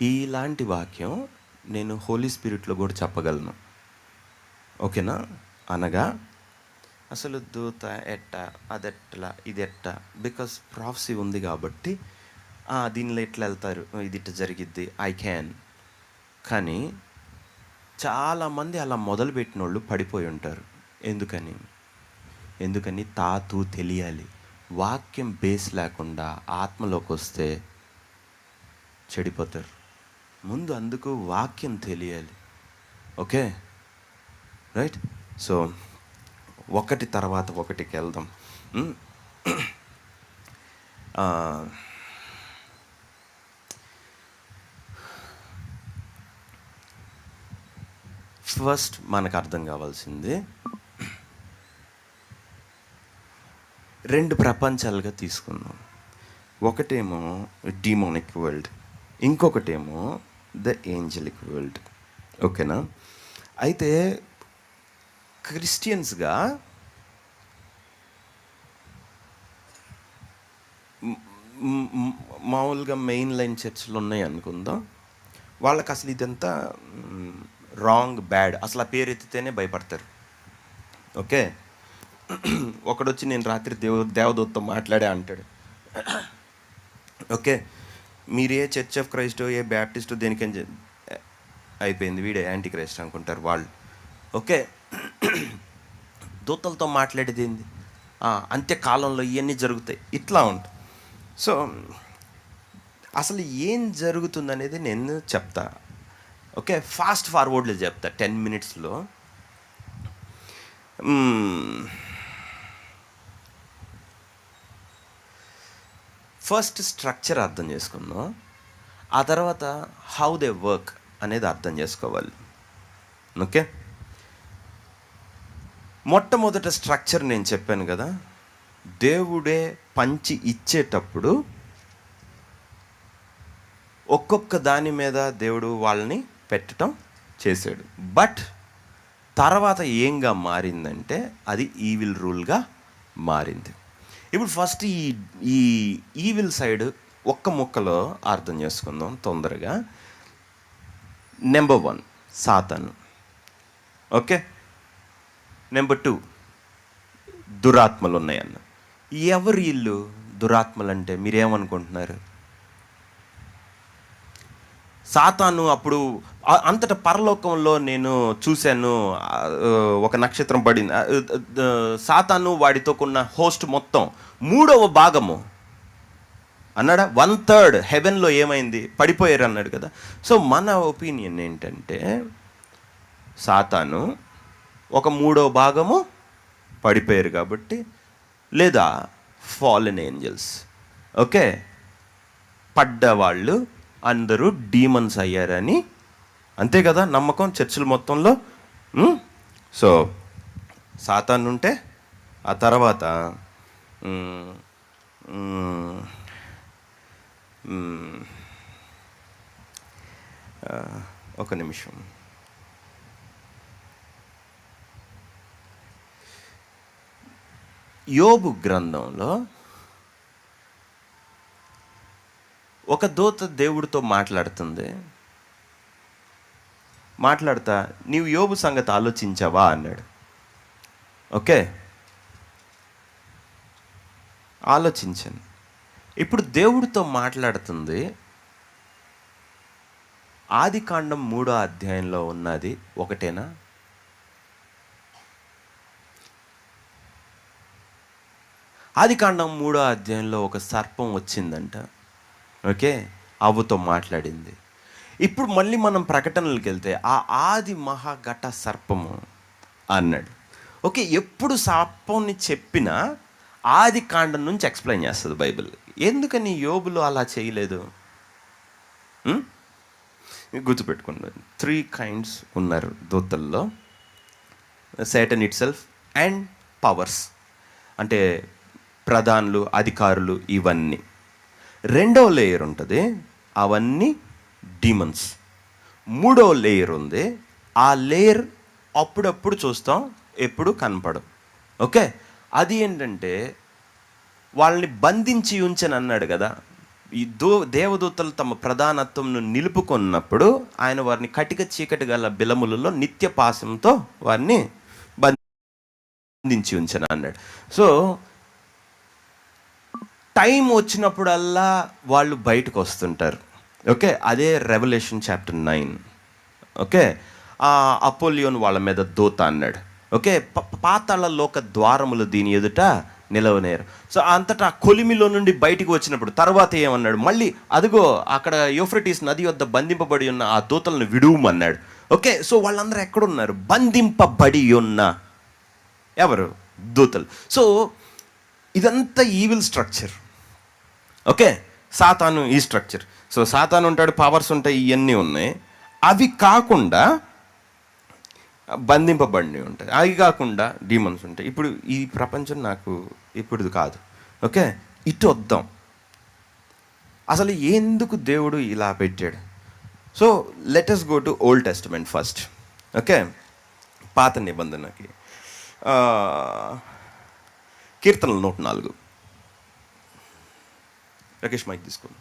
ఇలాంటి వాక్యం నేను హోలీ స్పిరిట్లో కూడా చెప్పగలను, ఓకేనా? అనగా అసలు దూత ఎట్ట, అదెట్లా, ఇది ఎట్ట, బికాస్ ప్రాఫెసీ ఉంది కాబట్టి దీనిలో ఎట్లా వెళ్తారు, ఇది ఇట్లా జరిగిద్ది, ఐ క్యాన్. కానీ చాలామంది అలా మొదలుపెట్టిన వాళ్ళు పడిపోయి ఉంటారు. ఎందుకని తాతూ తెలియాలి. వాక్యం బేస్ లేకుండా ఆత్మలోకి వస్తే చెడిపోతారు. ముందు అందుకు వాక్యం తెలియాలి, ఓకే, రైట్? సో ఒకటి తర్వాత ఒకటికి వెళ్దాం. ఫస్ట్ మనకు అర్థం కావాల్సింది, రెండు ప్రపంచాలుగా తీసుకుందాం. ఒకటేమో demonic world, ఇంకొకటేమో the angelic world, ఓకేనా? అయితే క్రిస్టియన్స్గా మామూలుగా మెయిన్ లైన్ చర్చిలు ఉన్నాయి అనుకుందాం, వాళ్ళకి అసలు ఇదంతా రాంగ్, బ్యాడ్, అసలు ఆ పేరు ఎత్తితేనే భయపడతారు, ఓకే? ఒకడొచ్చి నేను రాత్రి దేవదూతతో మాట్లాడే అంటాడు, ఓకే, మీరు ఏ చర్చ్ ఆఫ్ క్రైస్టో, ఏ బ్యాప్టిస్టో, దేనికని అయిపోయింది, వీడే యాంటీ క్రైస్ట్ అనుకుంటారు వాళ్ళు, ఓకే? దూతలతో మాట్లాడేది ఏంది, అంత్యకాలంలో ఇవన్నీ జరుగుతాయి, ఇట్లా ఉంటుంది. సో అసలు ఏం జరుగుతుందనేది నేను చెప్తా, ఓకే? ఫాస్ట్ ఫార్వర్డ్లో చెప్తా, 10 minutesలో. ఫస్ట్ స్ట్రక్చర్ అర్థం చేసుకుందాం, ఆ తర్వాత హౌ దే వర్క్ అనేది అర్థం చేసుకోవాలి, ఓకే? మొట్టమొదట స్ట్రక్చర్ నేను చెప్పాను కదా, దేవుడే పంచి ఇచ్చేటప్పుడు ఒక్కొక్క దాని మీద దేవుడు వాళ్ళని పెట్టడం చేశాడు. బట్ తర్వాత ఏంగా మారిందంటే అది ఈవిల్ రూల్గా మారింది. ఇప్పుడు ఫస్ట్ ఈ ఈవిల్ సైడ్ ఒక్క ముక్కలో అర్థం చేసుకుందాం తొందరగా. నెంబర్ 1 సాతాను, ఓకే? నెంబర్ 2 దురాత్మలు ఉన్నాయన్న. ఎవరు ఇల్లు దురాత్మలు అంటే మీరేమనుకుంటున్నారు? సాతాను అప్పుడు అంతటా పరలోకంలో నేను చూశాను, ఒక నక్షత్రం పడింది, సాతాను వాడితో ఉన్న హోస్ట్ మొత్తం 3వ భాగము అన్నాడా, 1/3 హెవెన్లో ఏమైంది, పడిపోయారు అన్నాడు కదా. సో మన ఒపీనియన్ ఏంటంటే సాతాను ఒక 3వ భాగము పడిపోయారు కాబట్టి, లేదా ఫాలెన్ ఏంజల్స్, ఓకే, పడ్డవాళ్ళు అందరూ డీమన్స్ అయ్యారని, అంతే కదా నమ్మకం చర్చిల మొత్తంలో. సో సాతాను ఉంటే ఆ తర్వాత ఒక నిమిషం, యోబు గ్రంథంలో ఒక దూత దేవుడితో మాట్లాడుతా నీవు యోబు సంగతి ఆలోచించావా అన్నాడు, ఓకే? ఆలోచించాను. ఇప్పుడు దేవుడితో మాట్లాడుతుంది ఆదికాండం 3వ అధ్యాయంలో ఉన్నది ఒకటేనా? ఆదికాండం 3వ అధ్యాయంలో ఒక సర్పం వచ్చిందంట, ఓకే, అవ్వతో మాట్లాడింది. ఇప్పుడు మళ్ళీ మనం ప్రకటనలకు వెళ్తే ఆ ఆది మహాఘట సర్పము అన్నాడు, ఓకే? ఎప్పుడు సర్పంని చెప్పినా ఆది కాండం నుంచి ఎక్స్ప్లెయిన్ చేస్తుంది బైబిల్. ఎందుకని యోబులో అలా చేయలేదు? గుర్తుపెట్టుకోండి, 3 కైండ్స్ ఉన్నారు దూతల్లో. Satan itself and powers, అంటే ప్రధానులు, అధికారులు, ఇవన్నీ. రెండో లేయర్ ఉంటుంది, అవన్నీ డీమన్స్. మూడో లేయర్ ఉంది, ఆ లేయర్ అప్పుడప్పుడు చూస్తాం, ఎప్పుడు కనపడం. ఓకే, అది ఏంటంటే వాళ్ళని బంధించి ఉంచని అన్నాడు కదా. ఈ దేవదూతలు తమ ప్రధానత్వంను నిలుపుకున్నప్పుడు ఆయన వారిని కటిక చీకటి గల బిలములలో నిత్య పాశంతో వారిని బంధించి ఉంచని అన్నాడు. సో టైం వచ్చినప్పుడల్లా వాళ్ళు బయటకు వస్తుంటారు. ఓకే, అదే రెవల్యూషన్ చాప్టర్ 9. ఓకే, అపోలియోన్ వాళ్ళ మీద దూత అన్నాడు. ఓకే, పాతాళ లోక ద్వారములు దీని ఎదుట నిలవనేరు. సో అంతటా కొలిమిలో నుండి బయటికి వచ్చినప్పుడు తర్వాత ఏమన్నాడు, మళ్ళీ అదిగో అక్కడ యూఫ్రటీస్ నది వద్ద బంధింపబడి ఉన్న ఆ దూతలను విడువమన్నాడు. ఓకే, సో వాళ్ళందరూ ఎక్కడున్నారు? బంధింపబడి ఉన్న ఎవరు? దూతలు. సో ఇదంతా ఈవిల్ స్ట్రక్చర్. ఓకే, సాతాను ఈ స్ట్రక్చర్. సో సాతాను ఉంటాడు, పవర్స్ ఉంటాయి, ఇవన్నీ ఉన్నాయి. అవి కాకుండా బంధింపబడినవి ఉంటాయి, అవి కాకుండా డీమన్స్ ఉంటాయి. ఇప్పుడు ఈ ప్రపంచం నాకు ఇప్పుడు కాదు. ఓకే, ఇటు వద్దాం. అసలు ఎందుకు దేవుడు ఇలా పెట్టాడు? So let us go to old testament first. Okay, పాత నిబంధనకి కీర్తనలు 104. రాకేష్ మైక్ తీసుకోండి.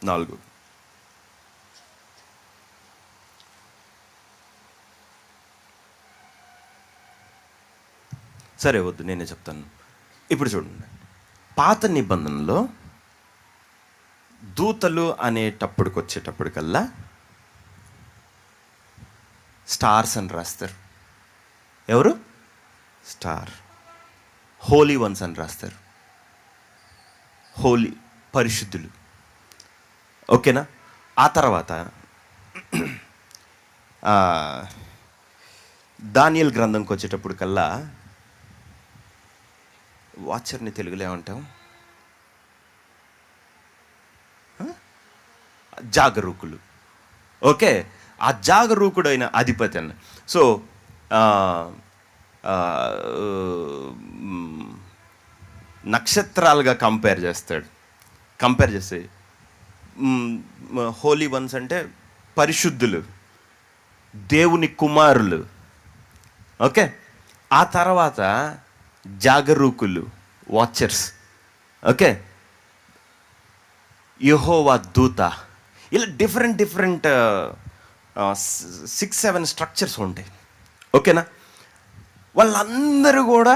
4. సరే వద్దు, నేనే చెప్తాను. ఇప్పుడు చూడండి, పాత నిబంధనలో దూతలు అనేటప్పటికి వచ్చేటప్పటికల్లా స్టార్స్ అని రాస్తారు. ఎవరు? స్టార్. హోలీ వన్స్ అని రాస్తారు. హోలీ, పరిశుద్ధులు. ఓకేనా? ఆ తర్వాత దానియేలు గ్రంథంకి వచ్చేటప్పటికల్లా వాచర్ని తెలుగులో ఏమంటాం? జాగరూకులు. ఓకే, ఆ జాగరూకుడైన అధిపతి అన్న. సో నక్షత్రాలుగా కంపేర్ చేస్తే హోలీ వన్స్ అంటే పరిశుద్ధులు, దేవుని కుమారులు. ఓకే, ఆ తర్వాత జాగరూకులు, వాచర్స్. ఓకే, యెహోవా దూత. ఇలా డిఫరెంట్ 6-7 స్ట్రక్చర్స్ ఉంటాయి. ఓకేనా? వాళ్ళందరూ కూడా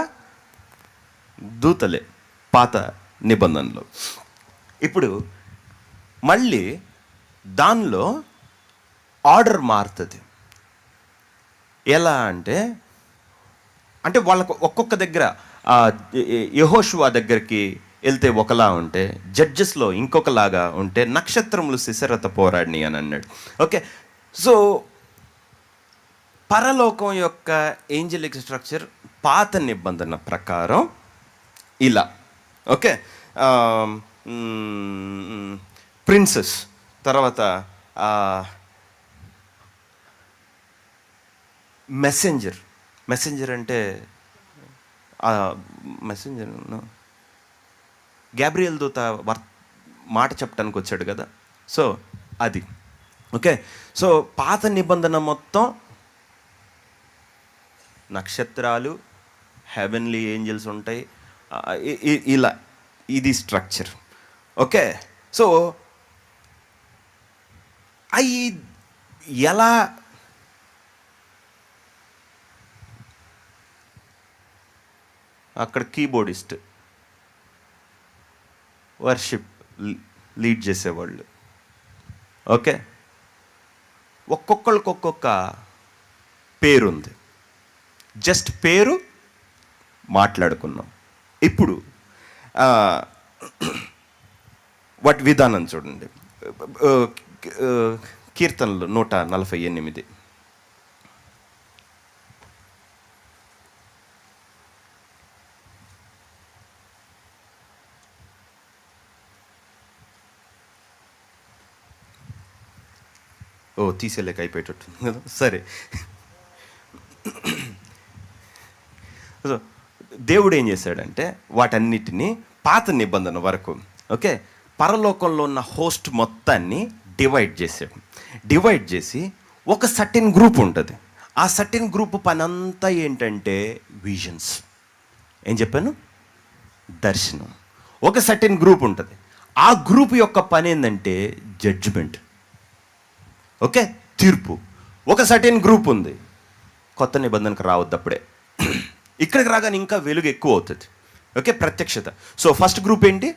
దూతలే పాత నిబంధనలో. ఇప్పుడు మళ్ళీ దానిలో ఆర్డర్ మారుతుంది. ఎలా అంటే వాళ్ళకు ఒక్కొక్క దగ్గర యెహోషువ దగ్గరికి వెళ్తే ఒకలా ఉంటే, జడ్జెస్లో ఇంకొకలాగా ఉంటే, నక్షత్రములు సిసరత పోరాడిని అని అన్నాడు. ఓకే, సో పరలోకం యొక్క ఏంజలిక్ స్ట్రక్చర్ పాత నిబంధన ప్రకారం ఇలా. ఓకే, ప్రిన్సెస్, తర్వాత మెసెంజర్ అంటే మెసెంజర్ గ్యాబ్రియల్ దూత మాట చెప్పడానికి వచ్చాడు కదా. సో అది. ఓకే, సో పాత నిబంధన మొత్తం నక్షత్రాలు, హెవెన్లీ ఏంజల్స్ ఉంటాయి, ఇలా ఇది స్ట్రక్చర్. ఓకే, సో అవి ఎలా అక్కడ కీబోర్డిస్ట్, వర్షిప్ లీడ్ చేసేవాళ్ళు. ఓకే, ఒక్కొక్కరికి ఒక్కొక్క పేరుంది. జస్ట్ పేరు మాట్లాడుకున్నాం. ఇప్పుడు వాటి విధానం చూడండి. కీర్తనలు 148. తీసేలేక అయిపోయేటట్టుంది కదా. సరే, సో దేవుడు ఏం చేశాడంటే వాటన్నిటినీ పాత నిబంధన వరకు, ఓకే, పరలోకంలో ఉన్న హోస్ట్ మొత్తాన్ని డివైడ్ చేశాడు. డివైడ్ చేసి ఒక సర్టెన్ గ్రూప్ ఉంటుంది. ఆ సర్టెన్ గ్రూప్ పని అంతా ఏంటంటే విజన్స్. ఏం చెప్పాను? దర్శనం. ఒక సర్టెన్ గ్రూప్ ఉంటుంది. ఆ గ్రూప్ యొక్క పని ఏంటంటే జడ్జిమెంట్, ఓకే, తీర్పు. ఒక సర్టెన్ గ్రూప్ ఉంది, కొత్త నిబంధనకు రావద్దు అప్పుడే. ఇక్కడికి రాగానే ఇంకా వెలుగు ఎక్కువ అవుతుంది, ఓకే, ప్రత్యక్షత. సో ఫస్ట్ గ్రూప్ ఏంటి?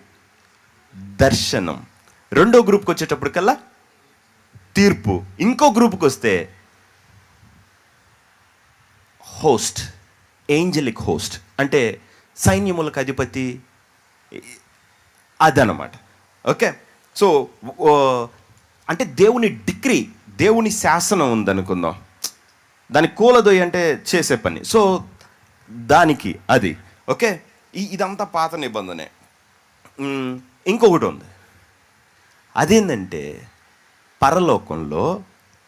దర్శనం. రెండో గ్రూప్కి వచ్చేటప్పటికల్లా తీర్పు. ఇంకో గ్రూప్కి వస్తే హోస్ట్, ఏంజలిక్ హోస్ట్, అంటే సైన్యములకు అధిపతి, అదనమాట. ఓకే, సో అంటే దేవుని డిక్రీ, దేవుని శాసనం ఉందనుకుందాం, దాని కూలదోయి అంటే చేసే పని. సో దానికి అది, ఓకే, ఇదంతా పాత నిబంధనే. ఇంకొకటి ఉంది, అదేంటంటే పరలోకంలో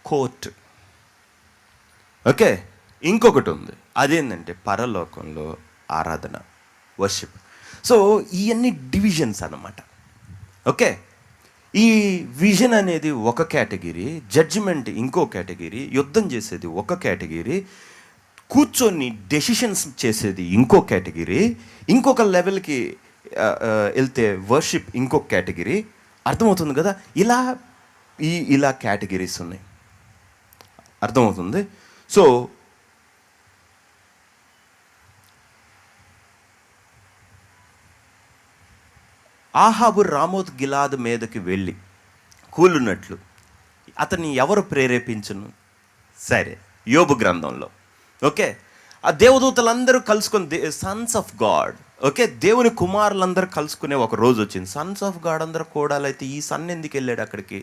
కోర్టు, ఓకే. ఇంకొకటి ఉంది, అదేంటంటే పరలోకంలో ఆరాధన, వర్షిప్. సో ఇవన్నీ డివిజన్స్ అన్నమాట, ఓకే. ఈ విజన్ అనేది ఒక కేటగిరీ, జడ్జిమెంట్ ఇంకో కేటగిరీ, యుద్ధం చేసేది ఒక కేటగిరీ, కూర్చొని డెసిషన్స్ చేసేది ఇంకో కేటగిరీ, ఇంకొక లెవెల్కి వెళ్తే వర్షిప్ ఇంకొక కేటగిరీ. అర్థమవుతుంది కదా? ఇలా కేటగిరీస్ ఉన్నాయి, అర్థమవుతుంది. సో ఆహాబు రామోత్ గిలాద్ మీదకి వెళ్ళి కూలున్నట్లు అతన్ని ఎవరు ప్రేరేపించును? సరే, యోబు గ్రంథంలో, ఓకే, ఆ దేవదూతలందరూ కలుసుకొని సన్స్ ఆఫ్ గాడ్, ఓకే, దేవుని కుమారులందరూ కలుసుకునే ఒక రోజు వచ్చింది. సన్స్ ఆఫ్ గాడ్ అందరూ కూడాలైతే ఈ సన్ ఎందుకు వెళ్ళాడు అక్కడికి?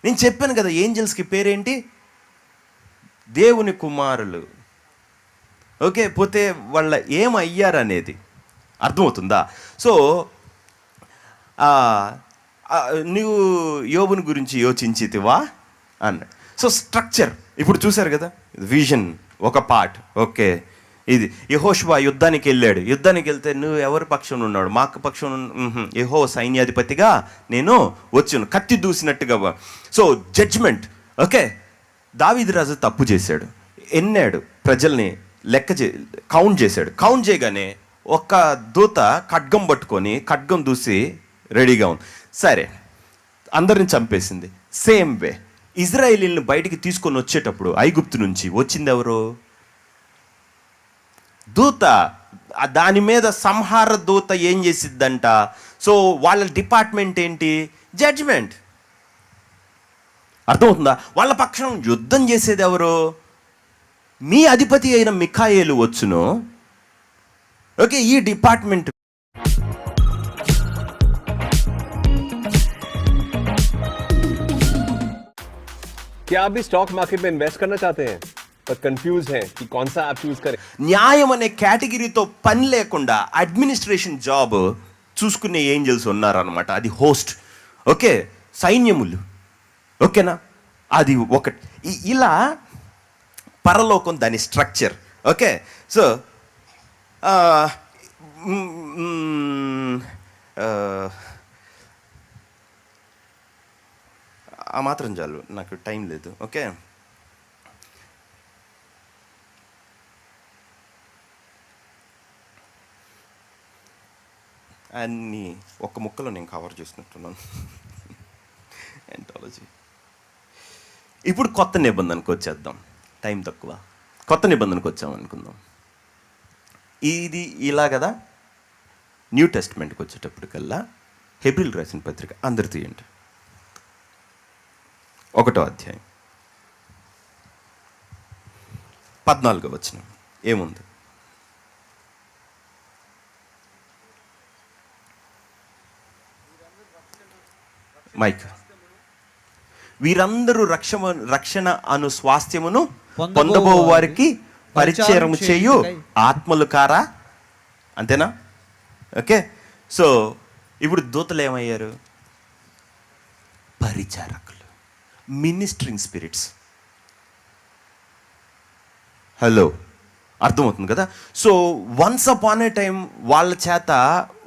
నేను చెప్పాను కదా, ఏంజల్స్కి పేరేంటి? దేవుని కుమారులు, ఓకే. పోతే వాళ్ళ ఏమయ్యారనేది అర్థమవుతుందా? సో నువ్వు యోబుని గురించి యోచించితివా అన్నాడు. సో స్ట్రక్చర్ ఇప్పుడు చూశారు కదా, విజన్ ఒక పార్ట్, ఓకే. ఇది యెహోషువ యుద్ధానికి వెళ్ళాడు. యుద్ధానికి వెళ్తే నువ్వు ఎవరి పక్షం ఉన్నాడు? మాకు పక్షం, యెహో సైన్యాధిపతిగా నేను వచ్చాను, కత్తి దూసినట్టుగా. So judgement, okay. దావీదు రాజు తప్పు చేశాడు, ఎన్నాడు, ప్రజల్ని కౌంట్ చేశాడు. కౌంట్ చేయగానే ఒక దూత ఖడ్గం పట్టుకొని ఖడ్గం దూసి రెడీగా ఉంది. సరే, అందరిని చంపేసింది. సేమ్ వే ఇజ్రాయేలీని బయటికి తీసుకొని వచ్చేటప్పుడు ఐగుప్తు నుంచి వచ్చింది ఎవరు? దూత. దాని మీద సంహార దూత ఏం చేసిద్దంట? సో వాళ్ళ డిపార్ట్మెంట్ ఏంటి? జడ్జ్మెంట్. అర్థమవుతుందా? వాళ్ళ పక్షం యుద్ధం చేసేది ఎవరు? మీ అధిపతి అయిన మిఖాయేలు వచ్చును, ఓకే. ఈ డిపార్ట్మెంట్ क्या आप भी स्टॉक मार्केट में इन्वेस्ट करना चाहते हैं पर कंफ्यूज हैं कि कौन सा ऐप चूज करें? న్యాయం అనే కేటగిరీతో పని లేకుండా అడ్మినిస్ట్రేషన్ జాబ్ చూసుకునే ఏంజల్స్ ఉన్నారనమాట. అది హోస్ట్, ఓకే, సైన్యములు, ఓకేనా. అది ఒకటి. ఇలా పరలోకం దాని స్ట్రక్చర్, ఓకే. సో ఆ మాత్రం చాలు, నాకు టైం లేదు, ఓకే. అన్నీ ఒక్క ముక్కలో నేను కవర్ చేసినట్టున్నాను. ఎంటాలజీ. ఇప్పుడు కొత్త నిబంధనకు వచ్చేద్దాం, టైం తక్కువ. కొత్త నిబంధనకు వచ్చామనుకుందాం. ఇది ఇలా కదా. న్యూ టెస్ట్మెంట్కి వచ్చేటప్పటికల్లా హెబ్రీయులకు రాసిన పత్రిక అందరు తీయండి, 1వ అధ్యాయం 14వ వచనం ఏముంది? మైక్. వీరందరూ రక్షణ అను స్వాస్థ్యమును పొందబో వారికి పరిచయం చేయు ఆత్మలు కారా? అంతేనా? ఓకే. సో ఇప్పుడు దూతలు ఏమయ్యారు? పరిచారకులు. Ministering spirits. హలో, అర్థమవుతుంది కదా? సో వన్స్ అపాన్ ఏ టైం వాళ్ళ చేత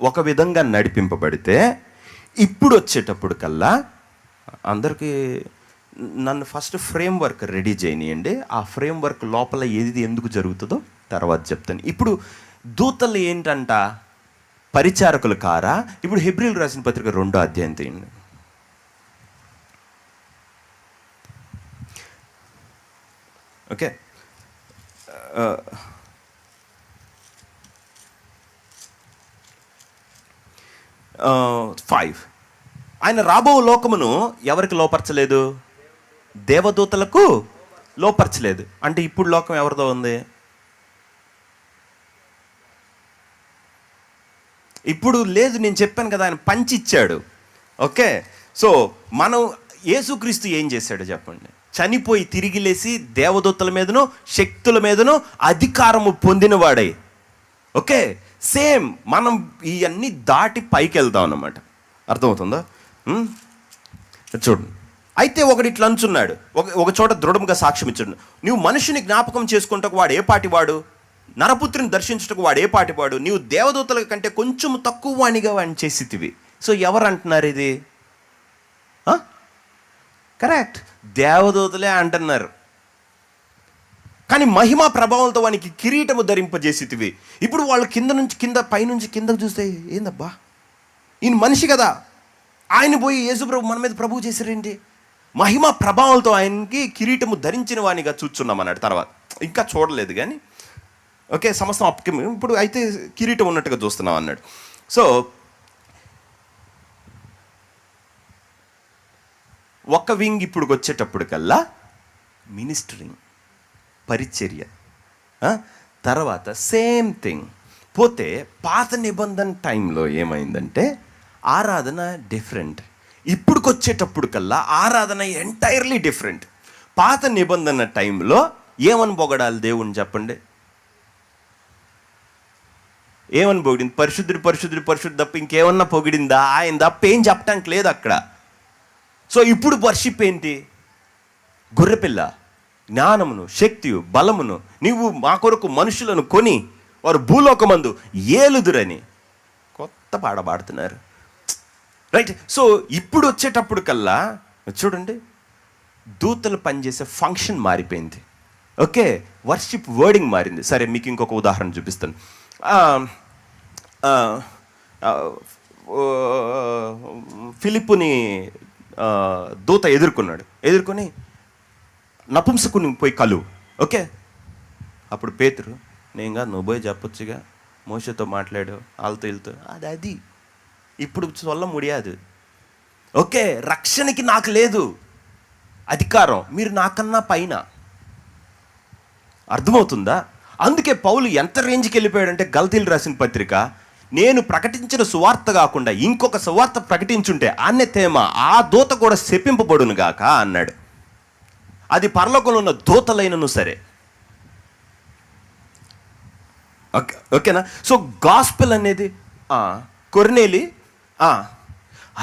ఒక విధంగా నడిపింపబడితే, ఇప్పుడు వచ్చేటప్పుడు కల్లా అందరికీ నన్ను ఫస్ట్ ఫ్రేమ్ వర్క్ రెడీ చేయనియండి. ఆ ఫ్రేమ్ వర్క్ లోపల ఏది ఎందుకు జరుగుతుందో తర్వాత చెప్తాను. ఇప్పుడు దూతలు ఏంటంట? పరిచారకులు కారా? ఇప్పుడు హెబ్రీయులకు రాసిన పత్రిక 2వ అధ్యాయం తీయండి. ఓకే, 5. ఆయన రాబో లోకమును ఎవరికి లోపరచలేదు? దేవదూతలకు లోపరచలేదు. అంటే ఇప్పుడు లోకం ఎవరిదో ఉంది? ఇప్పుడు లేదు. నేను చెప్పాను కదా, ఆయన పంచి ఇచ్చాడు. ఓకే, సో మనం యేసుక్రీస్తు ఏం చేశాడు చెప్పండి? చనిపోయి తిరిగి లేచి దేవదూతల మీదను శక్తుల మీదను అధికారము పొందినవాడై. ఓకే, సేమ్ మనం ఇవన్నీ దాటి పైకి వెళ్తాం అన్నమాట. అర్థమవుతుందా? చూడండి, అయితే ఒకటి ఇట్లా అంచున్నాడు, ఒక చోట దృఢంగా సాక్ష్యం ఇచ్చాడు. నువ్వు మనుషుని జ్ఞాపకం చేసుకుంటకు వాడు ఏ పాటివాడు? నరపుత్రిని దర్శించుటకు వాడు ఏ పాటివాడు? నీవు దేవదూతల కంటే కొంచెం తక్కువ వాణిగా వాడిని చేసితివి. సో ఎవరు అంటున్నారు ఇది? కరెక్ట్, దేవదూతలే అంటున్నారు. కానీ మహిమా ప్రభావంతో వానికి కిరీటము ధరింపజేసితివి. ఇప్పుడు వాళ్ళు కింద పైనుంచి కిందకు చూస్తే ఏందబ్బా, ఈయన మనిషి కదా, ఆయన పోయి యేసుప్రభు మన మీద ప్రభువు చేశారేంటి? మహిమా ప్రభావంతో ఆయనకి కిరీటము ధరించిన వానిగా చూస్తున్నాం అన్నాడు. తర్వాత ఇంకా చూడలేదు కానీ ఓకే, సమస్తం అప్పకి ఇప్పుడు అయితే కిరీటం ఉన్నట్టుగా చూస్తున్నాం అన్నాడు. సో ఒక వింగ్ ఇప్పుడు వచ్చేటప్పుడు కల్లా మినిస్టరింగ్, పరిచర్య. తర్వాత సేమ్ థింగ్ పోతే పాత నిబంధన టైంలో ఏమైందంటే ఆరాధన డిఫరెంట్. ఇప్పుడుకి వచ్చేటప్పుడు కల్లా ఆరాధన ఎంటైర్లీ డిఫరెంట్. పాత నిబంధన టైంలో ఏమని పొగడాలి దేవుణ్ణి చెప్పండి? ఏమని పొగిడింది? పరిశుద్ధుడు పరిశుద్ధుడు పరిశుద్ధుడు తప్ప ఇంకేమన్నా పొగిడిందా? ఆయన తప్ప ఏం చెప్పడానికి లేదు అక్కడ. సో ఇప్పుడు వర్షిప్ ఏంటి? గొర్రెపిల్ల, జ్ఞానమును శక్తియు బలమును నీవు మా కొరకు మనుషులను కొని వారు భూలోకమందు ఏలుదురని కొత్త పాట పాడుతున్నారు. రైట్, సో ఇప్పుడు వచ్చేటప్పుడు కల్లా చూడండి, దూతలు పనిచేసే ఫంక్షన్ మారిపోయింది. ఓకే, వర్షిప్ వర్డింగ్ మారింది. సరే, మీకు ఇంకొక ఉదాహరణ చూపిస్తాను. ఫిలిప్పుని దూత ఎదుర్కొని నపుంసకుని పోయి కలువు. ఓకే, అప్పుడు పేతురు, నేనుగా నువ్వు పోయి చెప్పొచ్చుగా, మోషతో మాట్లాడు వాళ్ళతో వెళ్తూ. అది ఇప్పుడు చొల్ల ముడియాదు. ఓకే, రక్షణకి నాకు లేదు అధికారం, మీరు నాకన్నా పైన. అర్థమవుతుందా? అందుకే పౌలు ఎంత రేంజ్కి వెళ్ళిపోయాడంటే గలతీయులకు రాసిన పత్రిక, నేను ప్రకటించిన సువార్త కాకుండా ఇంకొక సువార్త ప్రకటించుంటే అన్యతేమ ఆ దూత కూడా శపింపబడును గాక అన్నాడు. అది పరలోకంలో ఉన్న దూతలైనను సరే. ఓకేనా? సో గాస్పెల్ అనేది కొర్నేలి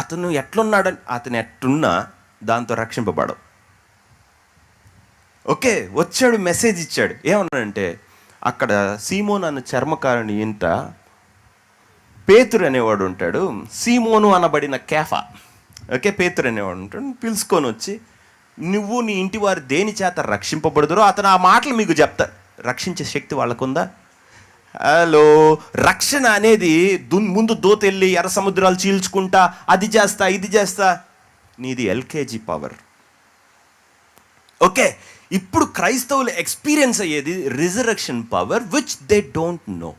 అతను ఎట్లున్నాడని, అతను ఎట్టున్నా దాంతో రక్షింపబడవు. ఓకే, వచ్చాడు, మెసేజ్ ఇచ్చాడు. ఏమన్నాడంటే అక్కడ సీమోను అన్న చర్మకారుని ఇంట పేతురు అనేవాడు ఉంటాడు, సీమోను అనబడిన కేఫా. ఓకే, పేతురు అనేవాడు ఉంటాడు. పిలుచుకొని వచ్చి, నువ్వు నీ ఇంటి వారు దేని చేత రక్షింపబడుదురో అతను ఆ మాటలు మీకు చెప్తా. రక్షించే శక్తి వాళ్ళకుందా? హలో, రక్షణ అనేది ముందు దోతెళ్ళి ఎర్ర సముద్రాలు చీల్చుకుంటా అది చేస్తా ఇది చేస్తా, నీది ఎల్కేజీ పవర్. ఓకే, ఇప్పుడు క్రైస్తవులు ఎక్స్పీరియన్స్ అయ్యేది resurrection power which they don't know.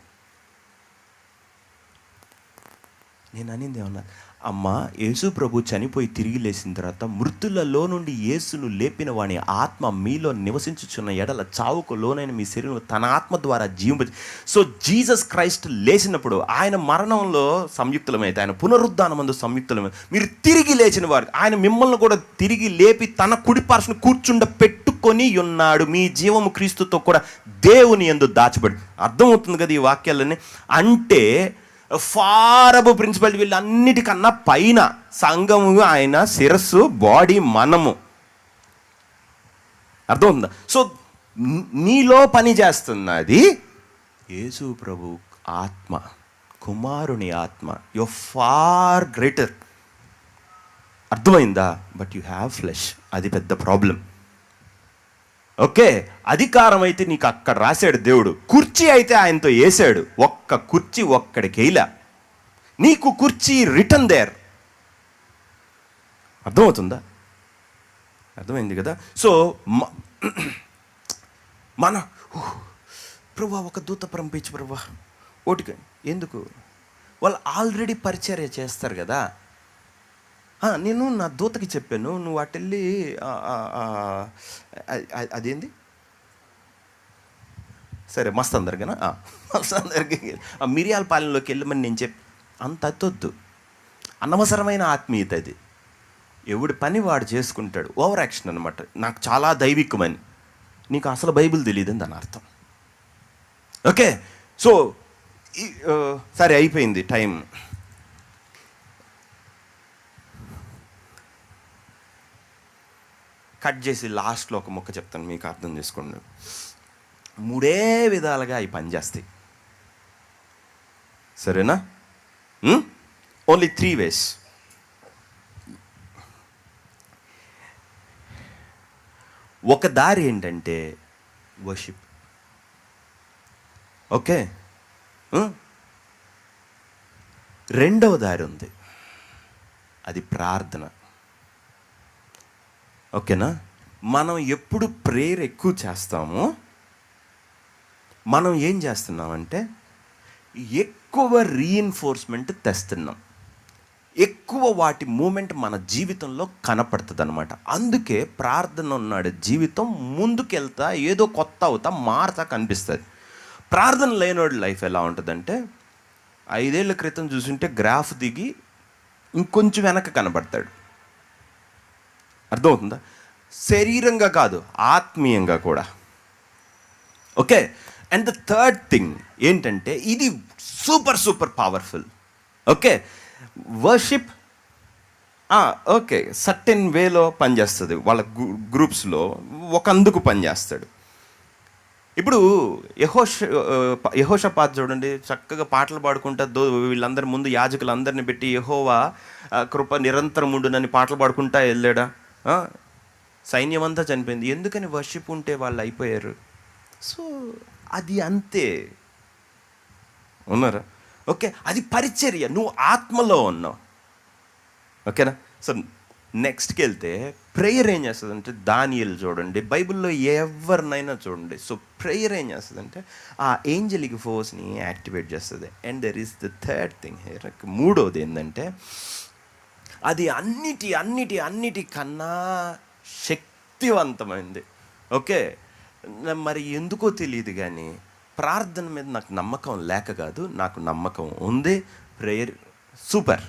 నేను అనింది ఏమన్నా, అమ్మ యేసు ప్రభు చనిపోయి తిరిగి లేచిన తర్వాత మృతులలో నుండి యేసును లేపిన వాని ఆత్మ మీలో నివసించుచున్న ఎడల చావుకు లోనైన మీ శరీరంలో తన ఆత్మ ద్వారా జీవింప. సో జీసస్ క్రైస్ట్ లేచినప్పుడు ఆయన మరణంలో సంయుక్తులమైతే, ఆయన పునరుద్ధానమందు సంయుక్తులమై మీరు తిరిగి లేచిన వారు, ఆయన మిమ్మల్ని కూడా తిరిగి లేపి తన కుడి పార్శ్వను కూర్చుండ పెట్టుకొని ఉన్నాడు. మీ జీవము క్రీస్తుతో కూడా దేవుని యందు దాచబడి. అర్థమవుతుంది కదా ఈ వాక్యాలన్నీ? అంటే ఫార్ అబవ్ ప్రిన్సిపాలిటీ, వీళ్ళన్నిటికన్నా పైన సంఘము, ఆయన శిరస్సు, బాడీ మనము. అర్థమవుతుందా? సో నీలో పని చేస్తున్నది యేసు ప్రభు ఆత్మ, కుమారుని ఆత్మ. You far greater. అర్థమైందా? But you have flesh. అది పెద్ద ప్రాబ్లం. ఓకే, అధికారం అయితే నీకు అక్కడ రాశాడు దేవుడు, కుర్చీ అయితే ఆయనతో వేసాడు. ఒక్క కుర్చీ ఒక్కడికి వేయలే, నీకు కుర్చీ రిటర్న్ దేర్. అర్థమవుతుందా? అర్థమైంది కదా? సో మన ప్రభా ఒక దూత పంపించు ప్రభా ఓటికి. ఎందుకు? వాళ్ళు ఆల్రెడీ పరిచర్య చేస్తారు కదా. నేను నా దూతకి చెప్పాను, నువ్వు అటెళ్ళి అదేంది సరే మస్త్ అందరికనా మస్త్ అందరికి మిరియాల పాలెంలోకి వెళ్ళమని నేను అంత అత్తొద్దు. అనవసరమైన ఆత్మీయత అది. ఎవడి పని వాడు చేసుకుంటాడు. ఓవర్ యాక్షన్ అనమాట. నాకు చాలా దైవికమని, నీకు అసలు బైబిల్ తెలియదని దాని అర్థం. ఓకే, సో సరే అయిపోయింది టైం. కట్ చేసి లాస్ట్లో ఒక ముక్క చెప్తాను, మీకు అర్థం చేసుకోండి. 3 విధాలుగా అవి పనిచేస్తాయి, సరేనా? Only 3 ways. ఒక దారి ఏంటంటే వర్షిప్. ఓకే, రెండవ దారి ఉంది, అది ప్రార్థన. ఓకేనా? మనం ఎప్పుడు ప్రేయర్ ఎక్కువ చేస్తామో మనం ఏం చేస్తున్నామంటే ఎక్కువ రీఇన్ఫోర్స్మెంట్ తెస్తున్నాం, ఎక్కువ వాటి మూమెంట్ మన జీవితంలో కనపడుతుంది అనమాట. అందుకే ప్రార్థన ఉన్నాడు జీవితం ముందుకెళ్తా ఏదో కొత్త అవుతా మారుతా కనిపిస్తుంది. ప్రార్థన లేనోడి లైఫ్ ఎలా ఉంటుందంటే 5 ఏళ్ల క్రితం చూసుంటే గ్రాఫ్ దిగి ఇంకొంచెం వెనక కనబడతాడు. అర్థమవుతుందా? శరీరంగా కాదు, ఆత్మీయంగా కూడా. Okay, and the third thing ఏంటంటే ఇది super powerful. Okay, worship okay certain వేలో పనిచేస్తుంది. వాళ్ళ గ్రూప్స్లో ఒక అందుకు పనిచేస్తాడు. ఇప్పుడు యెహోషాపాతు చూడండి, చక్కగా పాటలు పాడుకుంటా వీళ్ళందరి ముందు యాజకులందరిని పెట్టి యెహోవా కృప నిరంతరం ఉండునని పాటలు పాడుకుంటా వెళ్ళాడా? సైన్యం అంతా చనిపోయింది. ఎందుకని? వర్షిప్ ఉంటే వాళ్ళు అయిపోయారు. సో అది అంతే, ఉన్నారా? ఓకే, అది పరిచర్య, నువ్వు ఆత్మలో ఉన్నావు. ఓకేనా? సో నెక్స్ట్కి వెళ్తే ప్రేయర్ ఏం చేస్తుందంటే, దానియేలు చూడండి, బైబిల్లో ఎవరినైనా చూడండి. సో ప్రేయర్ ఏం చేస్తుందంటే ఆ ఏంజలిక్ ఫోర్స్ని యాక్టివేట్ చేస్తుంది. And there is the third thing here. మూడోది ఏంటంటే అది అన్నిటికన్నా శక్తివంతమైంది. ఓకే, మరి ఎందుకో తెలియదు కానీ ప్రార్థన మీద నాకు నమ్మకం లేక కాదు, నాకు నమ్మకం ఉంది. ప్రేయర్ సూపర్,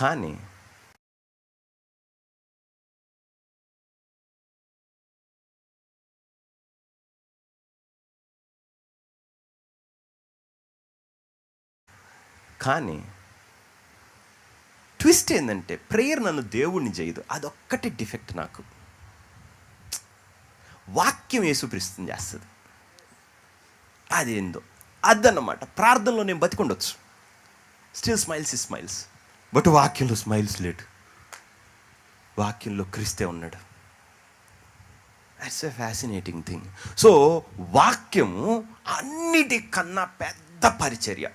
కానీ ట్విస్ట్ ఏంటంటే ప్రేయర్ నన్ను దేవుణ్ణి చేయదు. అదొక్కటి డిఫెక్ట్ నాకు. వాక్యం యేసుక్రీస్తుని చేస్తుంది. అదేందో అదన్నమాట. ప్రార్థనలో నేను బతికుండొచ్చు, స్టిల్ స్మైల్స్, బట్ వాక్యంలో స్మైల్స్ లేడు. వాక్యంలో క్రీస్తే ఉన్నాడు. That's a fascinating thing. So వాక్యము అన్నిటికన్నా పెద్ద పరిచర్య.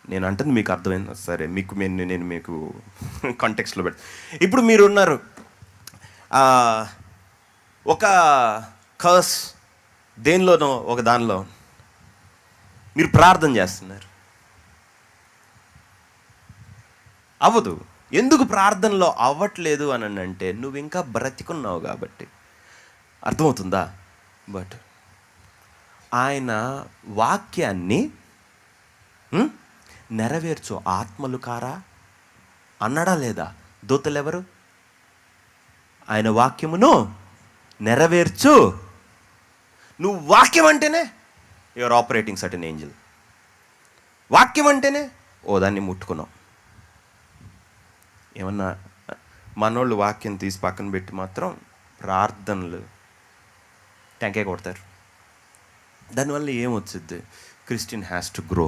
నేను అంటుంది మీకు అర్థమైంది? సరే, నేను మీకు కాంటెక్స్ట్లో పెడతా. ఇప్పుడు మీరు ఉన్నారు, ఒక కర్స్ దేనిలోనో ఒక దానిలో మీరు ప్రార్థన చేస్తున్నారు, అవ్వదు. ఎందుకు ప్రార్థనలో అవ్వట్లేదు అని అంటే నువ్వు ఇంకా బ్రతికున్నావు కాబట్టి. అర్థమవుతుందా? బట్ ఆయన వాక్యాన్ని నెరవేర్చు ఆత్మలు కారా అన్నాడా లేదా? దూతలెవరు? ఆయన వాక్యమును నెరవేర్చు. నువ్వు వాక్యం అంటేనే యువర్ ఆపరేటింగ్ సర్టెన్ ఏంజల్. వాక్యం అంటేనే దాన్ని ముట్టుకున్నావు. ఏమన్నా మనోళ్ళు వాక్యం తీసి పక్కన పెట్టి మాత్రం ప్రార్థనలు టెంకాయ కొడతారు. దానివల్ల ఏమొచ్చుద్ది? Christian has to grow.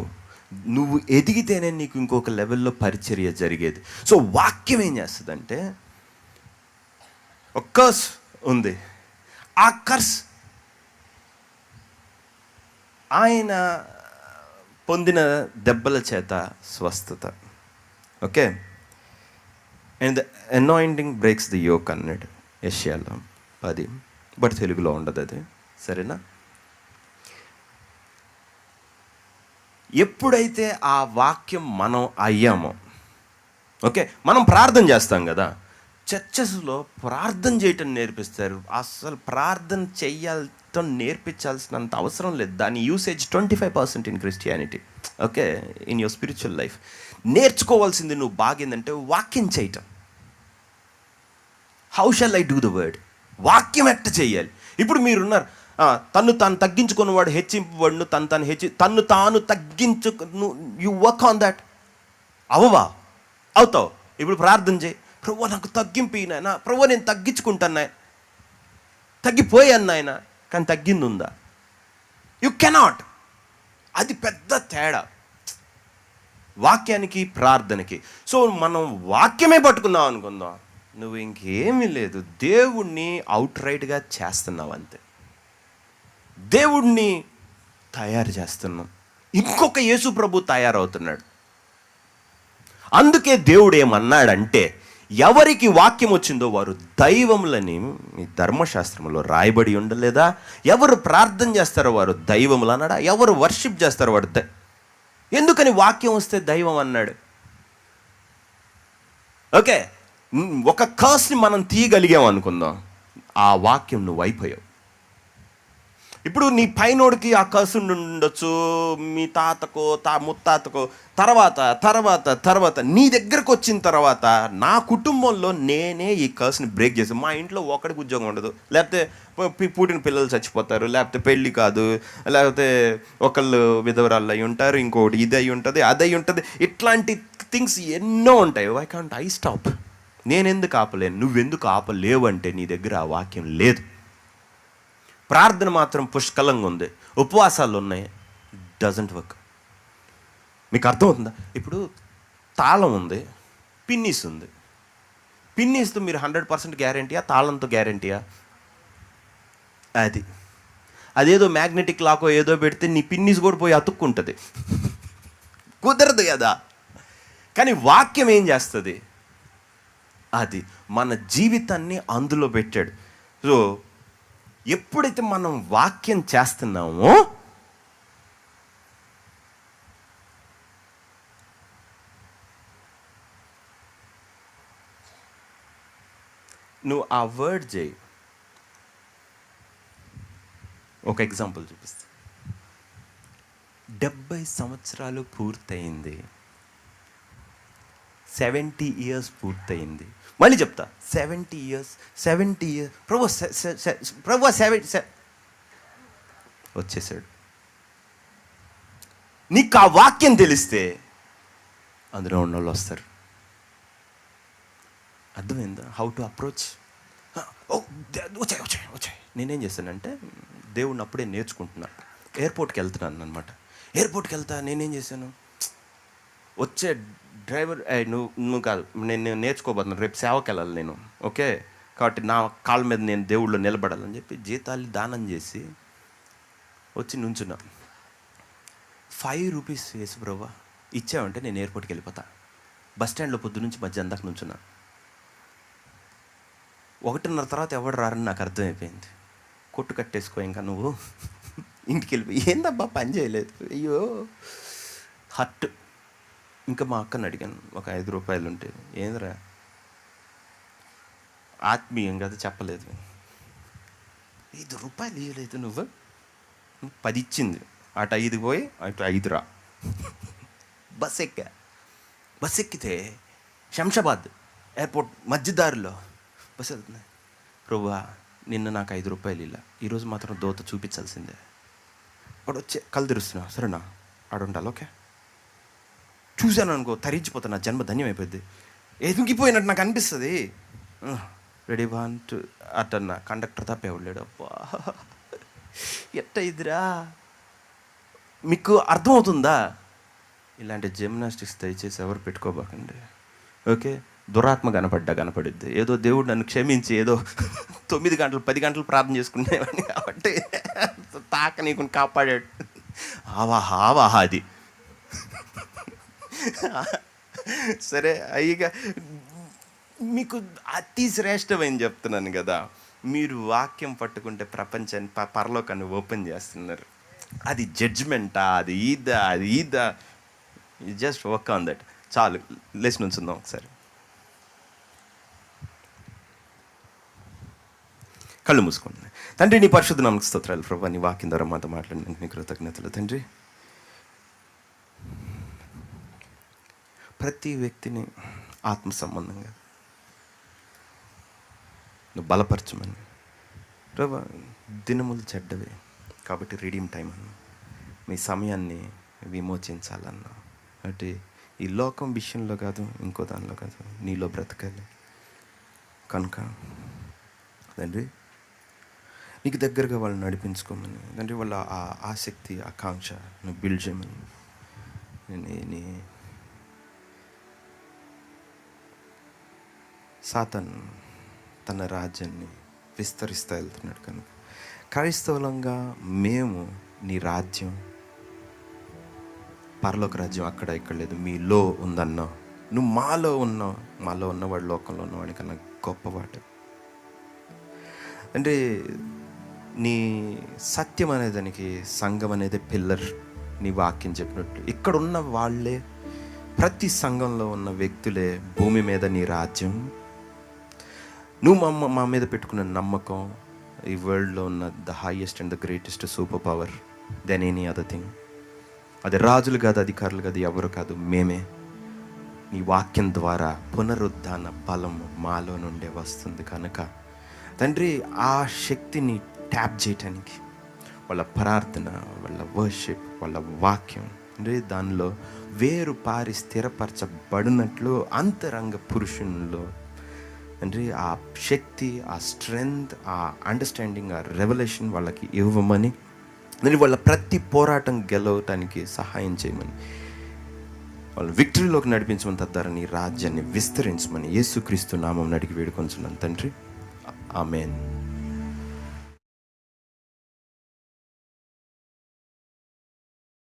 నువ్వు ఎదిగితేనే నీకు ఇంకొక లెవెల్లో పరిచర్య జరిగేది. సో వాక్యం ఏం చేస్తుందంటే, ఒక కర్స్ ఉంది, ఆ కర్స్ ఆయన పొందిన దెబ్బల చేత స్వస్థత. Okay, and the anointing breaks the yoke అన్నాడు యెషయాలో 10, బట్ తెలుగులో ఉండదు అది. సరేనా? ఎప్పుడైతే ఆ వాక్యం మనం అయ్యామో, ఓకే, మనం ప్రార్థన చేస్తాం కదా, చర్చెస్లో ప్రార్థన చేయటం నేర్పిస్తారు. అసలు ప్రార్థన చెయ్యటం నేర్పించాల్సినంత అవసరం లేదు. దాని usage 25% in Christianity. Okay, in your spiritual life నేర్చుకోవాల్సింది నువ్వు బాగేందంటే వాక్యం చేయటం. How shall I do the word? వాక్యం ఎట్ట చెయ్యాలి? ఇప్పుడు మీరున్నారు, తన్ను తాను తగ్గించుకున్నవాడు హెచ్చింపబడును, తన్ను తాను తగ్గించు. You work on that. అవవా? అవుతావు. ఇప్పుడు ప్రార్థన చేయి, ప్రభు నాకు తగ్గింపు నాయన, ప్రభు నేను తగ్గించుకుంటాను నాయన, తగ్గిపోయాను నాయన, కానీ తగ్గింది ఉందా? You cannot. అది పెద్ద తేడా వాక్యానికి ప్రార్థనకి. సో మనం వాక్యమే పట్టుకున్నావు అనుకుందాం, నువ్వు ఇంకేమీ లేదు, దేవుణ్ణి అవుట్ రైట్గా చేస్తున్నావు అంతే. దేవుణ్ణి తయారు చేస్తున్నాం, ఇంకొక యేసు ప్రభు తయారవుతున్నాడు. అందుకే దేవుడు ఏమన్నాడంటే, ఎవరికి వాక్యం వచ్చిందో వారు దైవములని ఈ ధర్మశాస్త్రంలో రాయబడి ఉండలేదా? ఎవరు ప్రార్థన చేస్తారో వారు దైవములు అన్నాడా? ఎవరు వర్షిప్ చేస్తారో వాడు ఎందుకని వాక్యం వస్తే దైవం అన్నాడు? ఓకే, ఒక కర్స్ని మనం తీయగలిగాం అనుకుందాం, ఆ వాక్యం నువ్వు అయిపోయావు. ఇప్పుడు నీ పైనోడికి ఆ కర్స్ ఉండొచ్చు, మీ తాతకో ముత్తాతకో, తర్వాత నీ దగ్గరకు వచ్చిన తర్వాత నా కుటుంబంలో నేనే ఈ కర్స్ని బ్రేక్ చేసాను. మా ఇంట్లో ఒకడికి ఉద్యోగం ఉండదు, లేకపోతే పుట్టిన పిల్లలు చచ్చిపోతారు, లేకపోతే పెళ్ళి కాదు, లేకపోతే ఒకళ్ళు విధవరాళ్ళు అయి ఉంటారు, ఇంకోటి ఇది అయి ఉంటుంది, అది అయి ఉంటుంది. ఇట్లాంటి థింగ్స్ ఎన్నో ఉంటాయి. Why can't I stop? నేనెందుకు ఆపలేను? నువ్వెందుకు ఆపలేవు అంటే నీ దగ్గర ఆ వాక్యం లేదు. ప్రార్థన మాత్రం పుష్కలంగా ఉంది, ఉపవాసాలు ఉన్నాయి, డజంట్ వర్క్. మీకు అర్థమవుతుందా? ఇప్పుడు తాళం ఉంది, పిన్నీస్ ఉంది. పిన్నీస్తో మీరు 100% గ్యారంటీయా? తాళంతో గ్యారంటీయా? అదేదో మ్యాగ్నెటిక్ లాకో ఏదో పెడితే నీ పిన్నీస్ కూడా పోయి అతుక్కుంటుంది, కుదరదు కదా. కానీ వాక్యం ఏం చేస్తుంది? అది మన జీవితాన్ని అందులో పెట్టాడు. సో ఎప్పుడైతే మనం వాక్యం చేస్తున్నామో, నువ్వు ఆ వర్డ్ చేయి. ఒక ఎగ్జాంపుల్ చూపిస్తా. 70 సంవత్సరాలు పూర్తయింది, 70 years పూర్తయింది. మళ్ళీ చెప్తా, 70 years ప్రభు 70 వచ్చేసాడు. నీకు ఆ వాక్యం తెలిస్తే అందులో ఉన్న వాళ్ళు వస్తారు. అర్థమైందా? How to approach. వచ్చాయి. నేనేం చేశానంటే, దేవుడిని అప్పుడే నేర్చుకుంటున్నాను. ఎయిర్పోర్ట్కి వెళ్తున్నాను అనమాట. ఎయిర్పోర్ట్కి వెళ్తా నేనేం చేశాను, వచ్చే డ్రైవర్ నువ్వు కాదు, నేను నేర్చుకోబోతున్నాను, రేపు సేవకి వెళ్ళాలి నేను, ఓకే, కాబట్టి నా కాళ్ళ మీద నేను దేవుళ్ళు నిలబడాలని చెప్పి జీతాలు దానం చేసి వచ్చి నుంచున్నా. 5 rupees వేసి బ్రోవా ఇచ్చావంటే నేను ఎయిర్పోర్ట్కి వెళ్ళిపోతా. బస్ స్టాండ్లో పొద్దు నుంచి మధ్యాహ్నం దాకా నుంచున్నా. 1:30 తర్వాత ఎవడు రారని నాకు అర్థమైపోయింది. కొట్టు కట్టేసుకో ఇంకా నువ్వు ఇంటికి వెళ్ళిపోయి. ఏందబ్బా పని చేయలేదు, అయ్యో హట్. ఇంకా మా అక్కని అడిగాను, ఒక 5 రూపాయలు ఉంటే, ఏందిరా ఆత్మీయం కదా చెప్పలేదు. 5 రూపాయలు ఇవ్వలేదు నువ్వు, 10 ఇచ్చింది. అటు 5 పోయి అటు 5 రా. బస్ ఎక్కితే శంషాబాద్ ఎయిర్పోర్ట్ మధ్యదారిలో బస్ వెళ్తుంది. ప్రభువా నిన్న నాకు 5 రూపాయలు ఇలా, ఈరోజు మాత్రం దోత చూపించాల్సిందే. వాడు వచ్చే కళ్ళు తెరుస్తున్నా, సరేనా ఆడు ఉండాలి, ఓకే. చూశాను అనుకో, తరించిపోతా, నా జన్మ ధన్యం అయిపోద్ది. ఎదిగిపోయినట్టు నాకు అనిపిస్తుంది. రెడీ 1 2 అటన్నా కండక్టర్ తప్ప ఎవడలేడు. అబ్బా ఎట్ట ఇదిరా, మీకు అర్థమవుతుందా? ఇలాంటి జిమ్నాస్టిక్స్ దయచేసి ఎవరు పెట్టుకోబాకండి, ఓకే? దురాత్మ కనపడిద్ది. ఏదో దేవుడు నన్ను క్షమించి ఏదో 9 గంటలు 10 గంటలు ప్రార్థన చేసుకునేవాడిని కాబట్టి తాక నీకు కాపాడాడు. ఆవాహా అది సరే. అయ్యిగా మీకు అతి శ్రేష్టమని చెప్తున్నాను కదా, మీరు వాక్యం పట్టుకుంటే ప్రపంచాన్ని పరలోకాన్ని ఓపెన్ చేస్తున్నారు. అది జడ్జ్మెంటా, అది ఈదా జస్ట్ వర్క్ ఆన్ దట్. చాలు, లేచి నుంచుందాం ఒకసారి. కళ్ళు మూసుకోండి. తండ్రి, నీ పరిశుద్ధ నామమునకు స్తోత్రాలు ప్రభువా. నీ వాక్యం ద్వారా మాతో మాట్లాడినందుకు నీ కృతజ్ఞతలు తండ్రి. ప్రతి వ్యక్తిని ఆత్మ సంబంధంగా నువ్వు బలపరచమని ప్రభా. దినములు చెడ్డవే కాబట్టి రీడీమ్ టైం అన్నా, మీ సమయాన్ని విమోచించాలన్నా, అంటే ఈ లోకం విషయంలో కాదు, ఇంకో దానిలో కాదు, నీలో బ్రతకాలి కనుక తండ్రి నీకు దగ్గరగా వాళ్ళు నడిపించుకోమని తండ్రి. వాళ్ళ ఆ ఆసక్తి, ఆకాంక్ష నువ్వు బిల్డ్ చేయమని. నీ సాతాను తన రాజ్యాన్ని విస్తరిస్తూ వెళ్తున్నాడు కనుక క్రైస్తవులంగా మేము నీ రాజ్యం, పరలోక రాజ్యం అక్కడ ఇక్కడ లేదు, మీలో ఉందన్నావు. నువ్వు మాలో ఉన్నావు. మాలో ఉన్నవాడు లోకంలో ఉన్నవాడి కన్నా గొప్పవాడు. అంటే నీ సత్యం అనే దానికి సంఘం అనేది పిల్లర్. నీ వాక్యం చెప్పినట్టు ఇక్కడ ఉన్న వాళ్ళే, ప్రతి సంఘంలో ఉన్న వ్యక్తులే భూమి మీద నీ రాజ్యం. నువ్వు మా మీద పెట్టుకున్న నమ్మకం ఈ వరల్డ్లో ఉన్న the highest and the greatest super power then any other thing. అది రాజులు కాదు, అధికారులు కాదు, ఎవరు కాదు, మేమే. నీ వాక్యం ద్వారా పునరుద్ధాన బలం మాలో నుండే వస్తుంది కనుక తండ్రి, ఆ శక్తిని ట్యాప్ చేయటానికి వాళ్ళ ప్రార్థన, వాళ్ళ వర్షిప్, వాళ్ళ వాక్యం అంటే దానిలో వేరు పారి స్థిరపరచబడినట్లు అంతరంగ పురుషునిలో అంటే ఆ శక్తి, ఆ స్ట్రెంగ్త్, ఆ అండర్స్టాండింగ్, ఆ రెవల్యూషన్ వాళ్ళకి ఇవ్వమని, మరి వాళ్ళ ప్రతి పోరాటం గెలవటానికి సహాయం చేయమని, వాళ్ళ విక్టరీలోకి నడిపించమని, తద్వారా నీ రాజ్యాన్ని విస్తరించమని యేసుక్రీస్తు నామం అడిగి వేడుకొంచున్నాను తండ్రి. ఆమేన్.